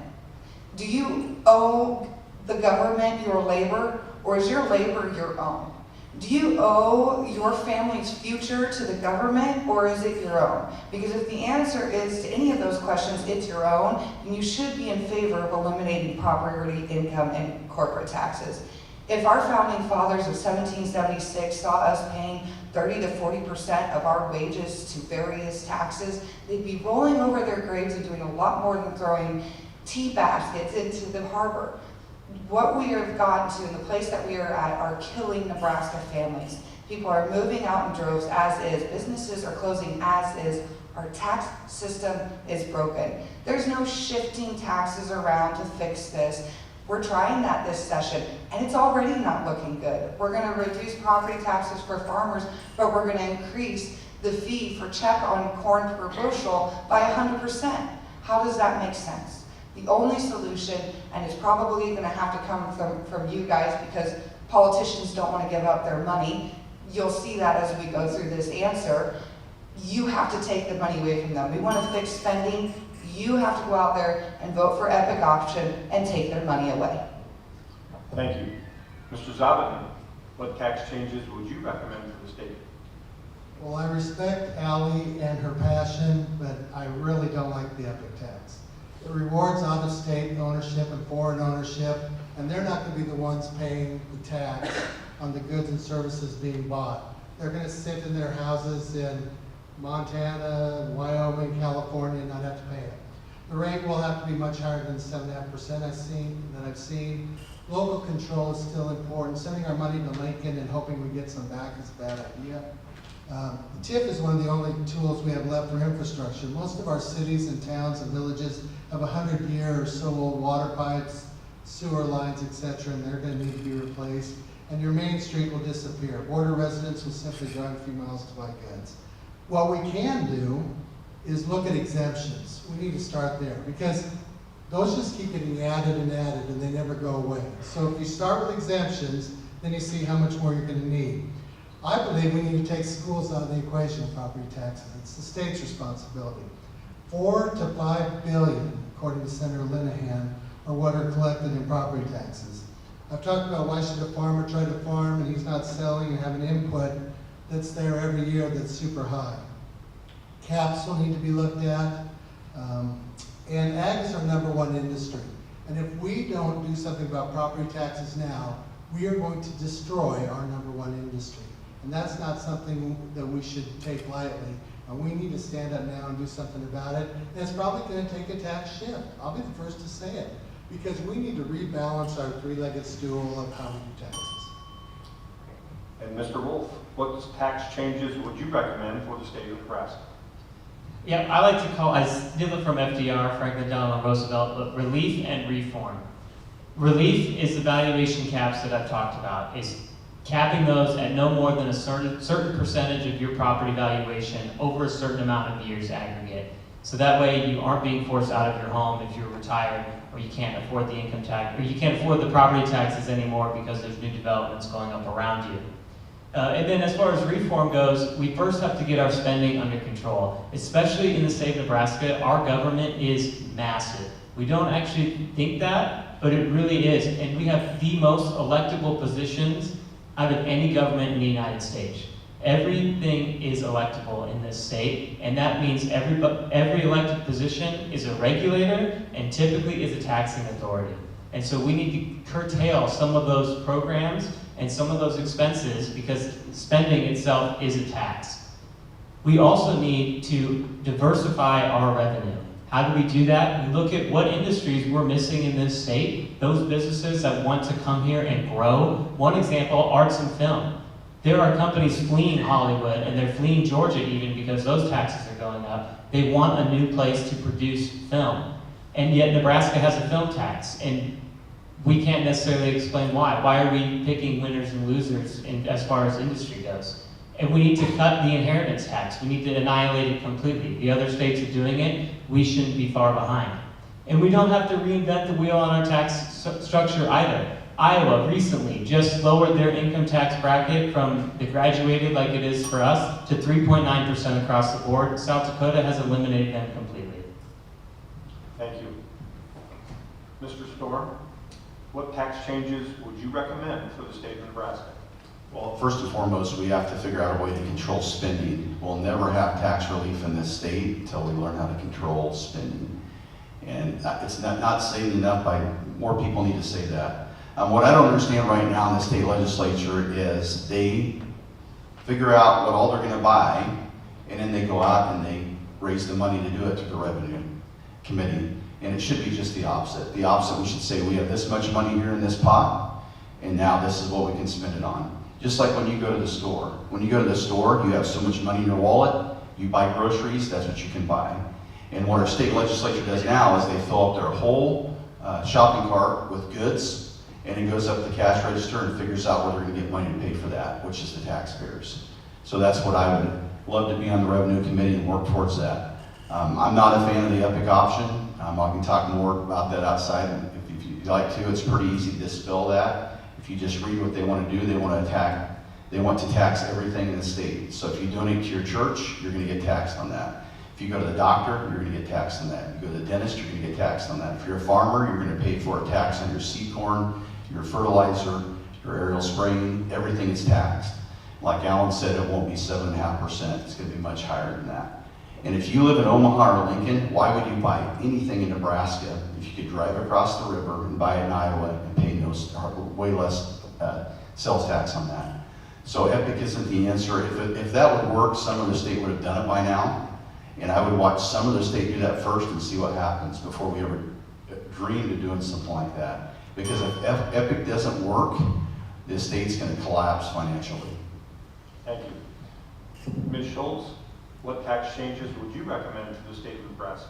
Do you owe the government your labor or is your labor your own? Do you owe your family's future to the government or is it your own? Because if the answer is to any of those questions, it's your own, then you should be in favor of eliminating property income and corporate taxes. If our founding fathers of 1776 saw us paying 30 to 40% of our wages to various taxes, they'd be rolling over their graves and doing a lot more than throwing tea baskets into the harbor. What we have gotten to and the place that we are at are killing Nebraska families. People are moving out in droves as is. Businesses are closing as is. Our tax system is broken. There's no shifting taxes around to fix this. We're trying that this session, and it's already not looking good. We're going to reduce property taxes for farmers, but we're going to increase the fee for check on corn per bushel by 100%. How does that make sense? The only solution, and it's probably going to have to come from you guys because politicians don't want to give up their money. You'll see that as we go through this answer. You have to take the money away from them. We want to fix spending. You have to go out there and vote for Epic Option and take their money away. Thank you. Mr. Zabin, what tax changes would you recommend for the state? Well, I respect Ally and her passion, but I really don't like the Epic tax. It rewards out-of-state ownership and foreign ownership, and they're not gonna be the ones paying the tax on the goods and services being bought. They're gonna sit in their houses in Montana, Wyoming, California, and not have to pay it. The rate will have to be much higher than 7.5% I've seen. Local control is still important. Sending our money to Lincoln and hoping we get some back is a bad idea. The TIF is one of the only tools we have left for infrastructure. Most of our cities and towns and villages have 100-year or so old water pipes, sewer lines, etc., and they're going to need to be replaced. And your main street will disappear. Border residents will simply drive a few miles to buy goods. What we can do is look at exemptions. We need to start there because those just keep getting added and they never go away. So if you start with exemptions, then you see how much more you're going to need. I believe we need to take schools out of the equation of property taxes. It's the state's responsibility. 4 to 5 billion, according to Senator Linehan, are what are collected in property taxes. I've talked about why should a farmer try to farm and he's not selling and have an input that's there every year that's super high. Caps will need to be looked at. And ag is our #1 industry. And if we don't do something about property taxes now, we are going to destroy our #1 industry. And that's not something that we should take lightly. And we need to stand up now and do something about it. And it's probably going to take a tax shift. I'll be the first to say it. Because we need to rebalance our three-legged stool of how we do taxes. And Mr. Wolf, what tax changes would you recommend for the state of Nebraska? Yeah, I like to call, I steal it from FDR, Franklin Delano Roosevelt, but relief and reform. Relief is the valuation caps that I've talked about. It's capping those at no more than a certain percentage of your property valuation over a certain amount of years aggregate. So that way you aren't being forced out of your home if you're retired or you can't afford the income tax, or you can't afford the property taxes anymore because there's new developments going up around you. And then as far as reform goes, we first have to get our spending under control. Especially in the state of Nebraska, our government is massive. We don't actually think that, but it really is. And we have the most electable positions out of any government in the United States. Everything is electable in this state, and that means every elected position is a regulator and typically is a taxing authority. And so we need to curtail some of those programs and some of those expenses because spending itself is a tax. We also need to diversify our revenue. How do we do that? We look at what industries we're missing in this state, those businesses that want to come here and grow. One example, arts and film. There are companies fleeing Hollywood and they're fleeing Georgia even because those taxes are going up. They want a new place to produce film. And yet Nebraska has a film tax, and we can't necessarily explain why. Why are we picking winners and losers as far as industry goes? And we need to cut the inheritance tax. We need to annihilate it completely. The other states are doing it. We shouldn't be far behind. And we don't have to reinvent the wheel on our tax structure either. Iowa recently just lowered their income tax bracket from the graduated, like it is for us, to 3.9% across the board. South Dakota has eliminated them completely. Thank you. Mr. Storm, what tax changes would you recommend for the state of Nebraska? Well, first and foremost, we have to figure out a way to control spending. We'll never have tax relief in this state until we learn how to control spending. And it's not saying enough, more people need to say that. What I don't understand right now in the state legislature is they figure out what all they're going to buy, and then they go out and they raise the money to do it through the revenue committee. And it should be just the opposite. The opposite, we should say we have this much money here in this pot, and now this is what we can spend it on. Just like when you go to the store. When you go to the store, you have so much money in your wallet, you buy groceries, that's what you can buy. And what our state legislature does now is they fill up their whole shopping cart with goods, and it goes up the cash register and figures out where they're going to get money to pay for that, which is the taxpayers. So that's what I would love to be on the revenue committee and work towards that. I'm not a fan of the EPIC option. I can talk more about that outside if you'd like to. It's pretty easy to dispel that. If you just read what they want to do, they want to tax everything in the state. So if you donate to your church, you're going to get taxed on that. If you go to the doctor, you're going to get taxed on that. If you go to the dentist, you're going to get taxed on that. If you're a farmer, you're going to pay for a tax on your seed corn, your fertilizer, your aerial spraying, everything is taxed. Like Alan said, it won't be 7.5%. It's going to be much higher than that. And if you live in Omaha or Lincoln, why would you buy anything in Nebraska if you could drive across the river and buy it in Iowa and pay no way less sales tax on that. So Epic isn't the answer. If that would work, some of the state would have done it by now. And I would watch some of the state do that first and see what happens before we ever dreamed of doing something like that. Because if Epic doesn't work, the state's going to collapse financially. Thank you. Ms. Schultz, what tax changes would you recommend to the state of Nebraska?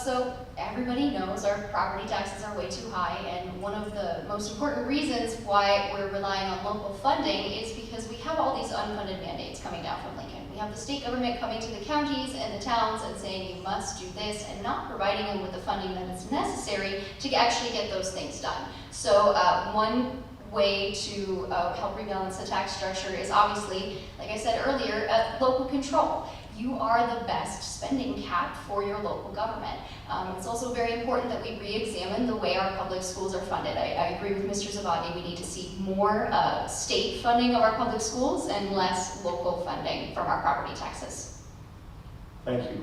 So everybody knows our property taxes are way too high, and one of the most important reasons why we're relying on local funding is because we have all these unfunded mandates coming down from Lincoln. We have the state government coming to the counties and the towns and saying you must do this, and not providing them with the funding that is necessary to actually get those things done. So one way to help rebalance the tax structure is obviously, like I said earlier, local control. You are the best spending cap for your local government. It's also very important that we re-examine the way our public schools are funded. I agree with Mr. Zavadi, we need to see more state funding of our public schools and less local funding from our property taxes. Thank you.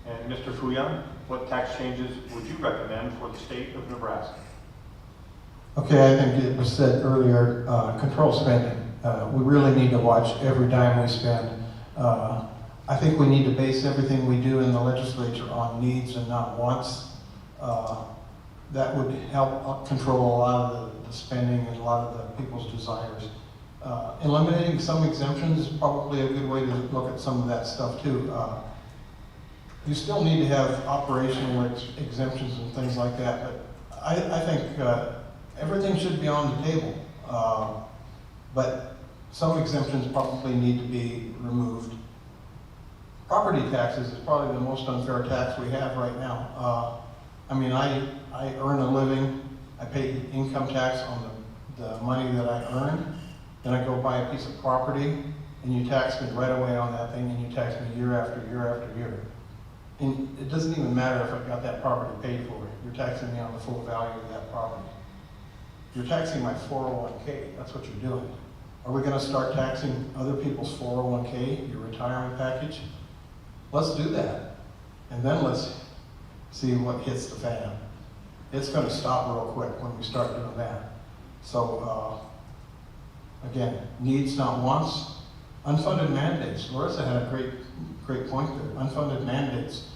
And Mr. Fuyang, what tax changes would you recommend for the state of Nebraska? Okay, I think it was said earlier, control spending. We really need to watch every dime we spend. I think we need to base everything we do in the legislature on needs and not wants. That would help control a lot of the spending and a lot of the people's desires. Eliminating some exemptions is probably a good way to look at some of that stuff too. You still need to have operational exemptions and things like that, but I think everything should be on the table. But some exemptions probably need to be removed. Property taxes is probably the most unfair tax we have right now. I mean, I earn a living, I pay income tax on the money that I earn, then I go buy a piece of property, and you tax me right away on that thing, and you tax me year after year after year. And it doesn't even matter if I got that property paid for. You're taxing me on the full value of that property. You're taxing my 401k, that's what you're doing. Are we gonna start taxing other people's 401k, your retirement package? Let's do that, and then let's see what hits the fan. It's going to stop real quick when we start doing that. So, again, needs not wants. Unfunded mandates. Larissa had a great point there. Unfunded mandates.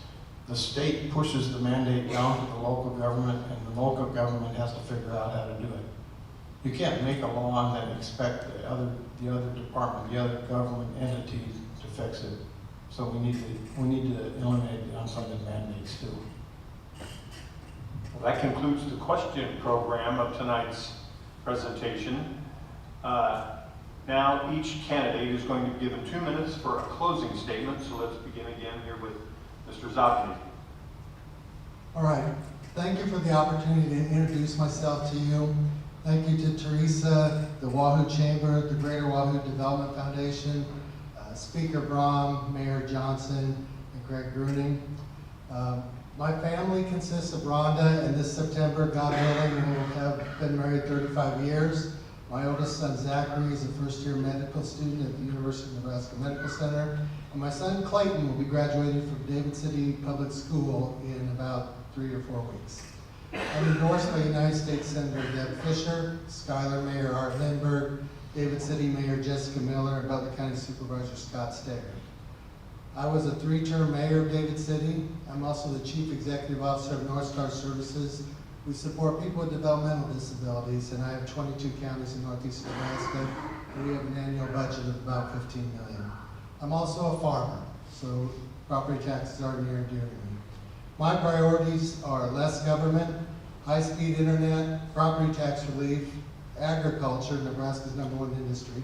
The state pushes the mandate down to the local government, and the local government has to figure out how to do it. You can't make a law and then expect the other department, the other government entity to fix it. So we need to eliminate the unfunded mandates too. Well, that concludes the question program of tonight's presentation. Now each candidate is going to be given 2 minutes for a closing statement. So let's begin again here with Mr. Zappi. All right, thank you for the opportunity to introduce myself to you. Thank you to Teresa, the Wahoo Chamber, the Greater Wahoo Development Foundation, Speaker Brahm, Mayor Johnson, and Greg Gruning. My family consists of Rhonda, and this September, God willing, we will have been married 35 years. My oldest son, Zachary, is a first-year medical student at the University of Nebraska Medical Center. And my son, Clayton, will be graduating from David City Public School in about 3 or 4 weeks. I'm endorsed by United States Senator Deb Fisher, Schuyler Mayor Art Lindbergh, David City Mayor Jessica Miller, and Butler County Supervisor Scott Steger. I was a 3-term mayor of David City. I'm also the Chief Executive Officer of North Star Services. We support people with developmental disabilities, and I have 22 counties in northeast Nebraska, and we have an annual budget of about $15 million. I'm also a farmer, so property taxes are near and dear to me. My priorities are less government, high-speed internet, property tax relief, agriculture, Nebraska's #1 industry.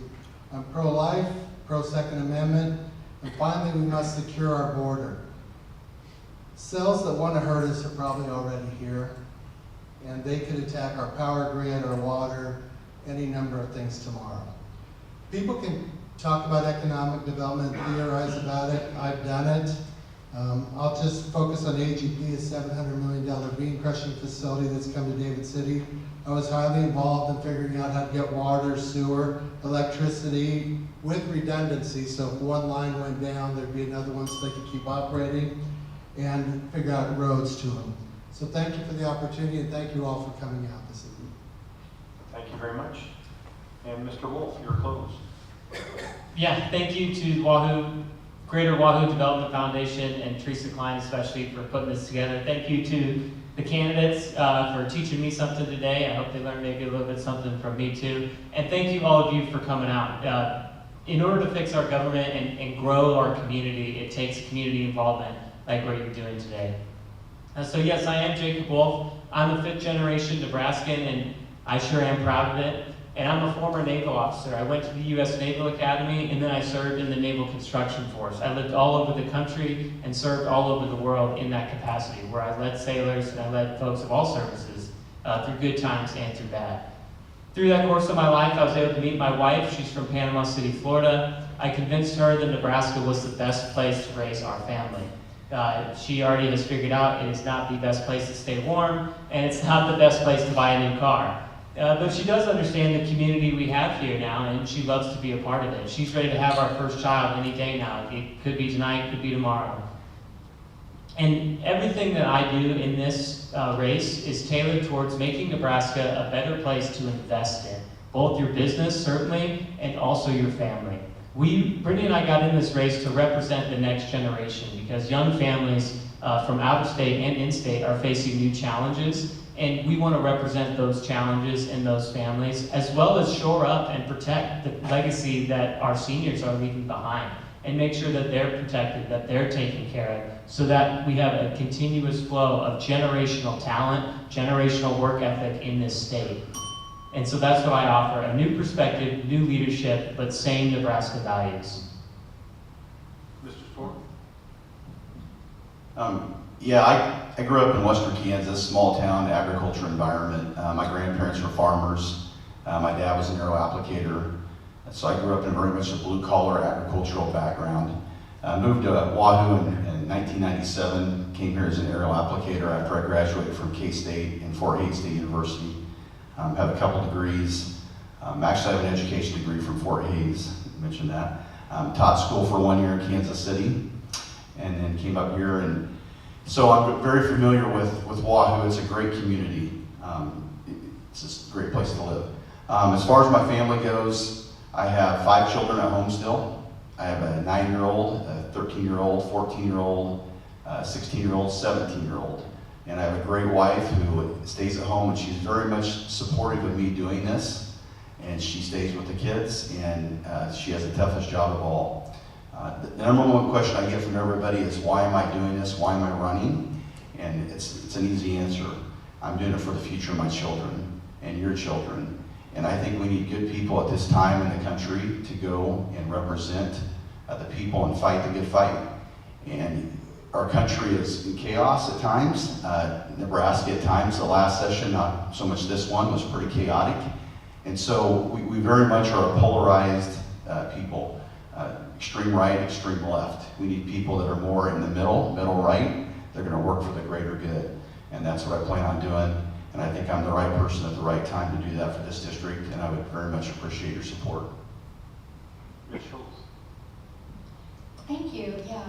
I'm pro-life, pro-Second Amendment, and finally, we must secure our border. Cells that want to hurt us are probably already here, and they could attack our power grid, our water, any number of things tomorrow. People can talk about economic development, theorize about it. I've done it. I'll just focus on AGP, a $700 million bean crushing facility that's come to David City. I was highly involved in figuring out how to get water, sewer, electricity with redundancy, so if one line went down, there'd be another one so they could keep operating, and figure out roads to them. So thank you for the opportunity, and thank you all for coming out this evening. Thank you very much. And Mr. Wolf, your close. Yeah, thank you to Wahoo, Greater Wahoo Development Foundation and Teresa Klein especially for putting this together. Thank you to the candidates for teaching me something today. I hope they learned maybe a little bit something from me too. And thank you all of you for coming out. In order to fix our government and grow our community, it takes community involvement like what you're doing today. So yes, I am Jacob Wolf. I'm a 5th generation Nebraskan, and I sure am proud of it. And I'm a former naval officer. I went to the U.S. Naval Academy, and then I served in the Naval Construction Force. I lived all over the country and served all over the world in that capacity, where I led sailors and I led folks of all services through good times and through bad. Through that course of my life, I was able to meet my wife. She's from Panama City, Florida. I convinced her that Nebraska was the best place to raise our family. She already has figured out it is not the best place to stay warm, and it's not the best place to buy a new car. But she does understand the community we have here now, and she loves to be a part of it. She's ready to have our first child any day now. It could be tonight, could be tomorrow. And everything that I do in this race is tailored towards making Nebraska a better place to invest in, both your business, certainly, and also your family. Brittany and I got in this race to represent the next generation, because young families from out of state and in-state are facing new challenges, and we want to represent those challenges and those families, as well as shore up and protect the legacy that our seniors are leaving behind, and make sure that they're protected, that they're taken care of, so that we have a continuous flow of generational talent, generational work ethic in this state. And so that's what I offer, a new perspective, new leadership, but same Nebraska values. Mr. Storr? Yeah, I grew up in western Kansas, small town agriculture environment. My grandparents were farmers. My dad was an aero applicator. So I grew up in very much a blue collar agricultural background. Moved to Wahoo in 1997, came here as an aerial applicator after I graduated from K-State and Fort Hays State University. Have a couple degrees. Actually, I have an education degree from Fort Hays, I mentioned that. Taught school for 1 year in Kansas City, and then came up here. And so I'm very familiar with Wahoo. It's a great community. It's just a great place to live. As far as my family goes, I have 5 children at home still. I have a 9-year-old, a 13-year-old, 14-year-old, 16-year-old, 17-year-old. And I have a great wife who stays at home, and she's very much supportive of me doing this. And she stays with the kids, and she has the toughest job of all. The number one question I get from everybody is, why am I doing this? Why am I running? And it's an easy answer. I'm doing it for the future of my children and your children. And I think we need good people at this time in the country to go and represent the people and fight the good fight. And our country is in chaos at times. Nebraska at times, the last session, not so much this one, was pretty chaotic. And so we very much are a polarized people. Extreme right, extreme left. We need people that are more in the middle right. They're going to work for the greater good. And that's what I plan on doing. And I think I'm the right person at the right time to do that for this district, and I would very much appreciate your support. Ms. Schultz? Thank you. Yeah,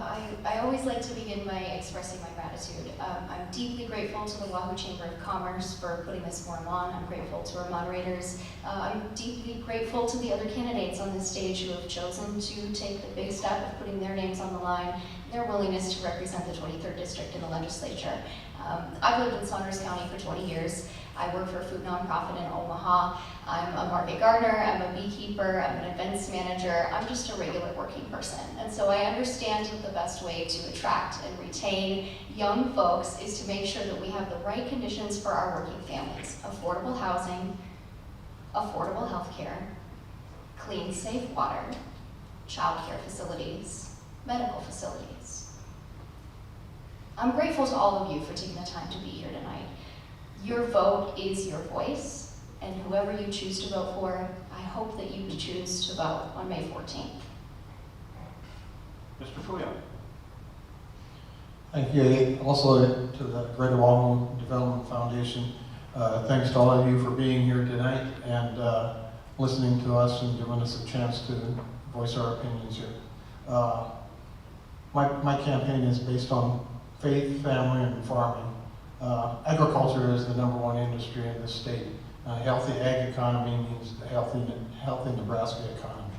I always like to begin by expressing my gratitude. I'm deeply grateful to the Wahoo Chamber of Commerce for putting this forum on. I'm grateful to our moderators. I'm deeply grateful to the other candidates on this stage who have chosen to take the big step of putting their names on the line, their willingness to represent the 23rd District in the legislature. I've lived in Saunders County for 20 years. I work for a food nonprofit in Omaha. I'm a market gardener, I'm a beekeeper, I'm an events manager. I'm just a regular working person. And so I understand that the best way to attract and retain young folks is to make sure that we have the right conditions for our working families. Affordable housing, affordable health care, clean, safe water, child care facilities, medical facilities. I'm grateful to all of you for taking the time to be here tonight. Your vote is your voice, and whoever you choose to vote for, I hope that you choose to vote on May 14th. Mr. Fouillon? Thank you. Also to the Greater Wahoo Development Foundation. Thanks to all of you for being here tonight and listening to us and giving us a chance to voice our opinions here. My campaign is based on faith, family, and farming. Agriculture is the #1 industry in this state. A healthy ag economy means a healthy Nebraska economy.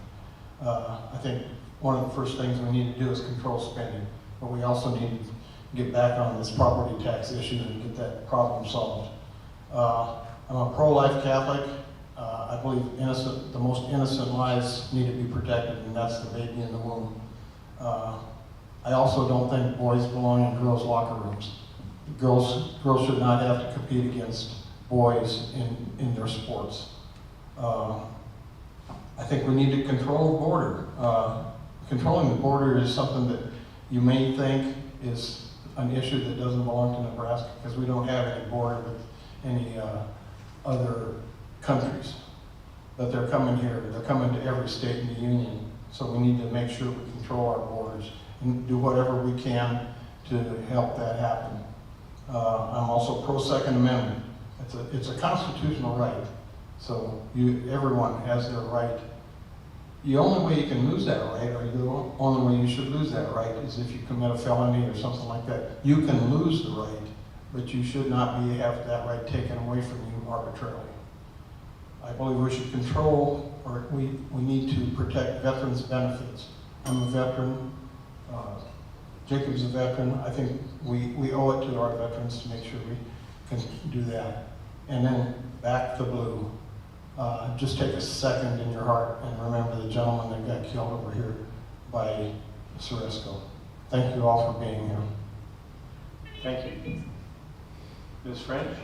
I think one of the first things we need to do is control spending, but we also need to get back on this property tax issue and get that problem solved. I'm a pro-life Catholic. I believe the most innocent lives need to be protected, and that's the baby in the womb. I also don't think boys belong in girls' locker rooms. Girls should not have to compete against boys in their sports. I think we need to control the border. Controlling the border is something that you may think is an issue that doesn't belong to Nebraska, because we don't have any border with any other countries. But they're coming here, they're coming to every state in the union. So we need to make sure we control our borders and do whatever we can to help that happen. I'm also pro-Second Amendment. It's a constitutional right. So everyone has their right. The only way you can lose that right, or the only way you should lose that right, is if you commit a felony or something like that. You can lose the right, but you should not have that right taken away from you arbitrarily. I believe we should control, or we need to protect veterans' benefits. I'm a veteran. Jacob's a veteran. I think we owe it to our veterans to make sure we can do that. And then back to blue. Just take a second in your heart and remember the gentleman that got killed over here by Ceresco. Thank you all for being here. Thank you. Ms. French?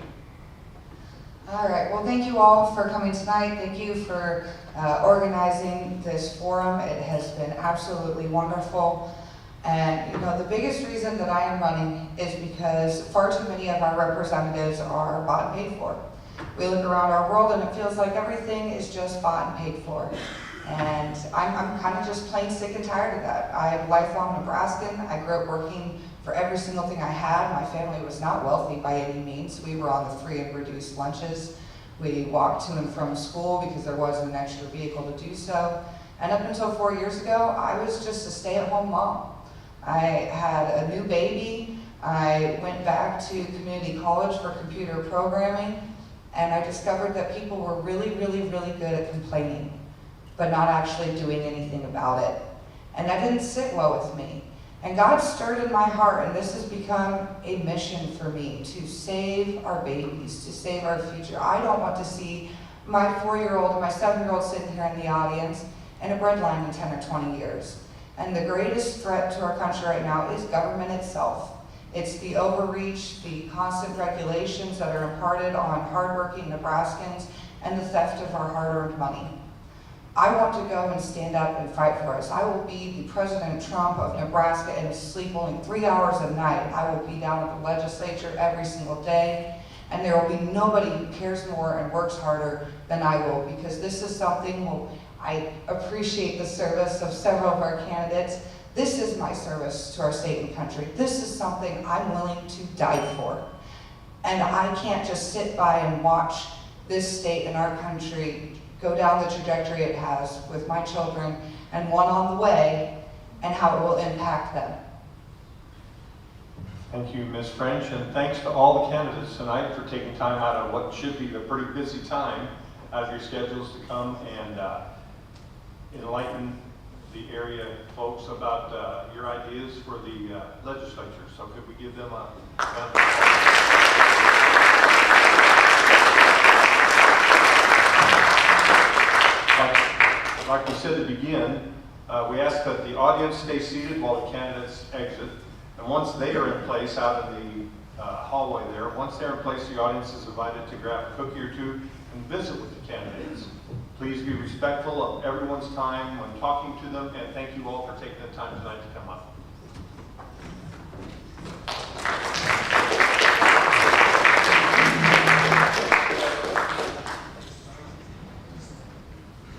All right, well, thank you all for coming tonight. Thank you for organizing this forum. It has been absolutely wonderful. And the biggest reason that I am running is because far too many of our representatives are bought and paid for. We look around our world and it feels like everything is just bought and paid for. And I'm kind of just plain sick and tired of that. I'm a lifelong Nebraskan. I grew up working for every single thing I had. My family was not wealthy by any means. We were on the free and reduced lunches. We walked to and from school because there wasn't an extra vehicle to do so. And up until 4 years ago, I was just a stay-at-home mom. I had a new baby. I went back to community college for computer programming, and I discovered that people were really, really, really good at complaining, but not actually doing anything about it. And that didn't sit well with me. And God stirred in my heart, and this has become a mission for me, to save our babies, to save our future. I don't want to see my 4-year-old and my 7-year-old sitting here in the audience in a breadline in 10 or 20 years. And the greatest threat to our country right now is government itself. It's the overreach, the constant regulations that are imparted on hardworking Nebraskans, and the theft of our hard-earned money. I want to go and stand up and fight for us. I will be the President Trump of Nebraska and sleep only 3 hours a night. I will be down at the legislature every single day, and there will be nobody who cares more and works harder than I will, because this is something I appreciate the service of several of our candidates. This is my service to our state and country. This is something I'm willing to die for. And I can't just sit by and watch this state and our country go down the trajectory it has with my children and one on the way, and how it will impact them. Thank you, Ms. French, and thanks to all the candidates tonight for taking time out of what should be a pretty busy time out of your schedules to come and enlighten the area folks about your ideas for the legislature. So could we give them a round of applause? Like we said to begin, we ask that the audience stay seated while the candidates exit. And once they are in place out in the hallway there, once they're in place, the audience is invited to grab a cookie or two and visit with the candidates. Please be respectful of everyone's time when talking to them, and thank you all for taking the time tonight to come up.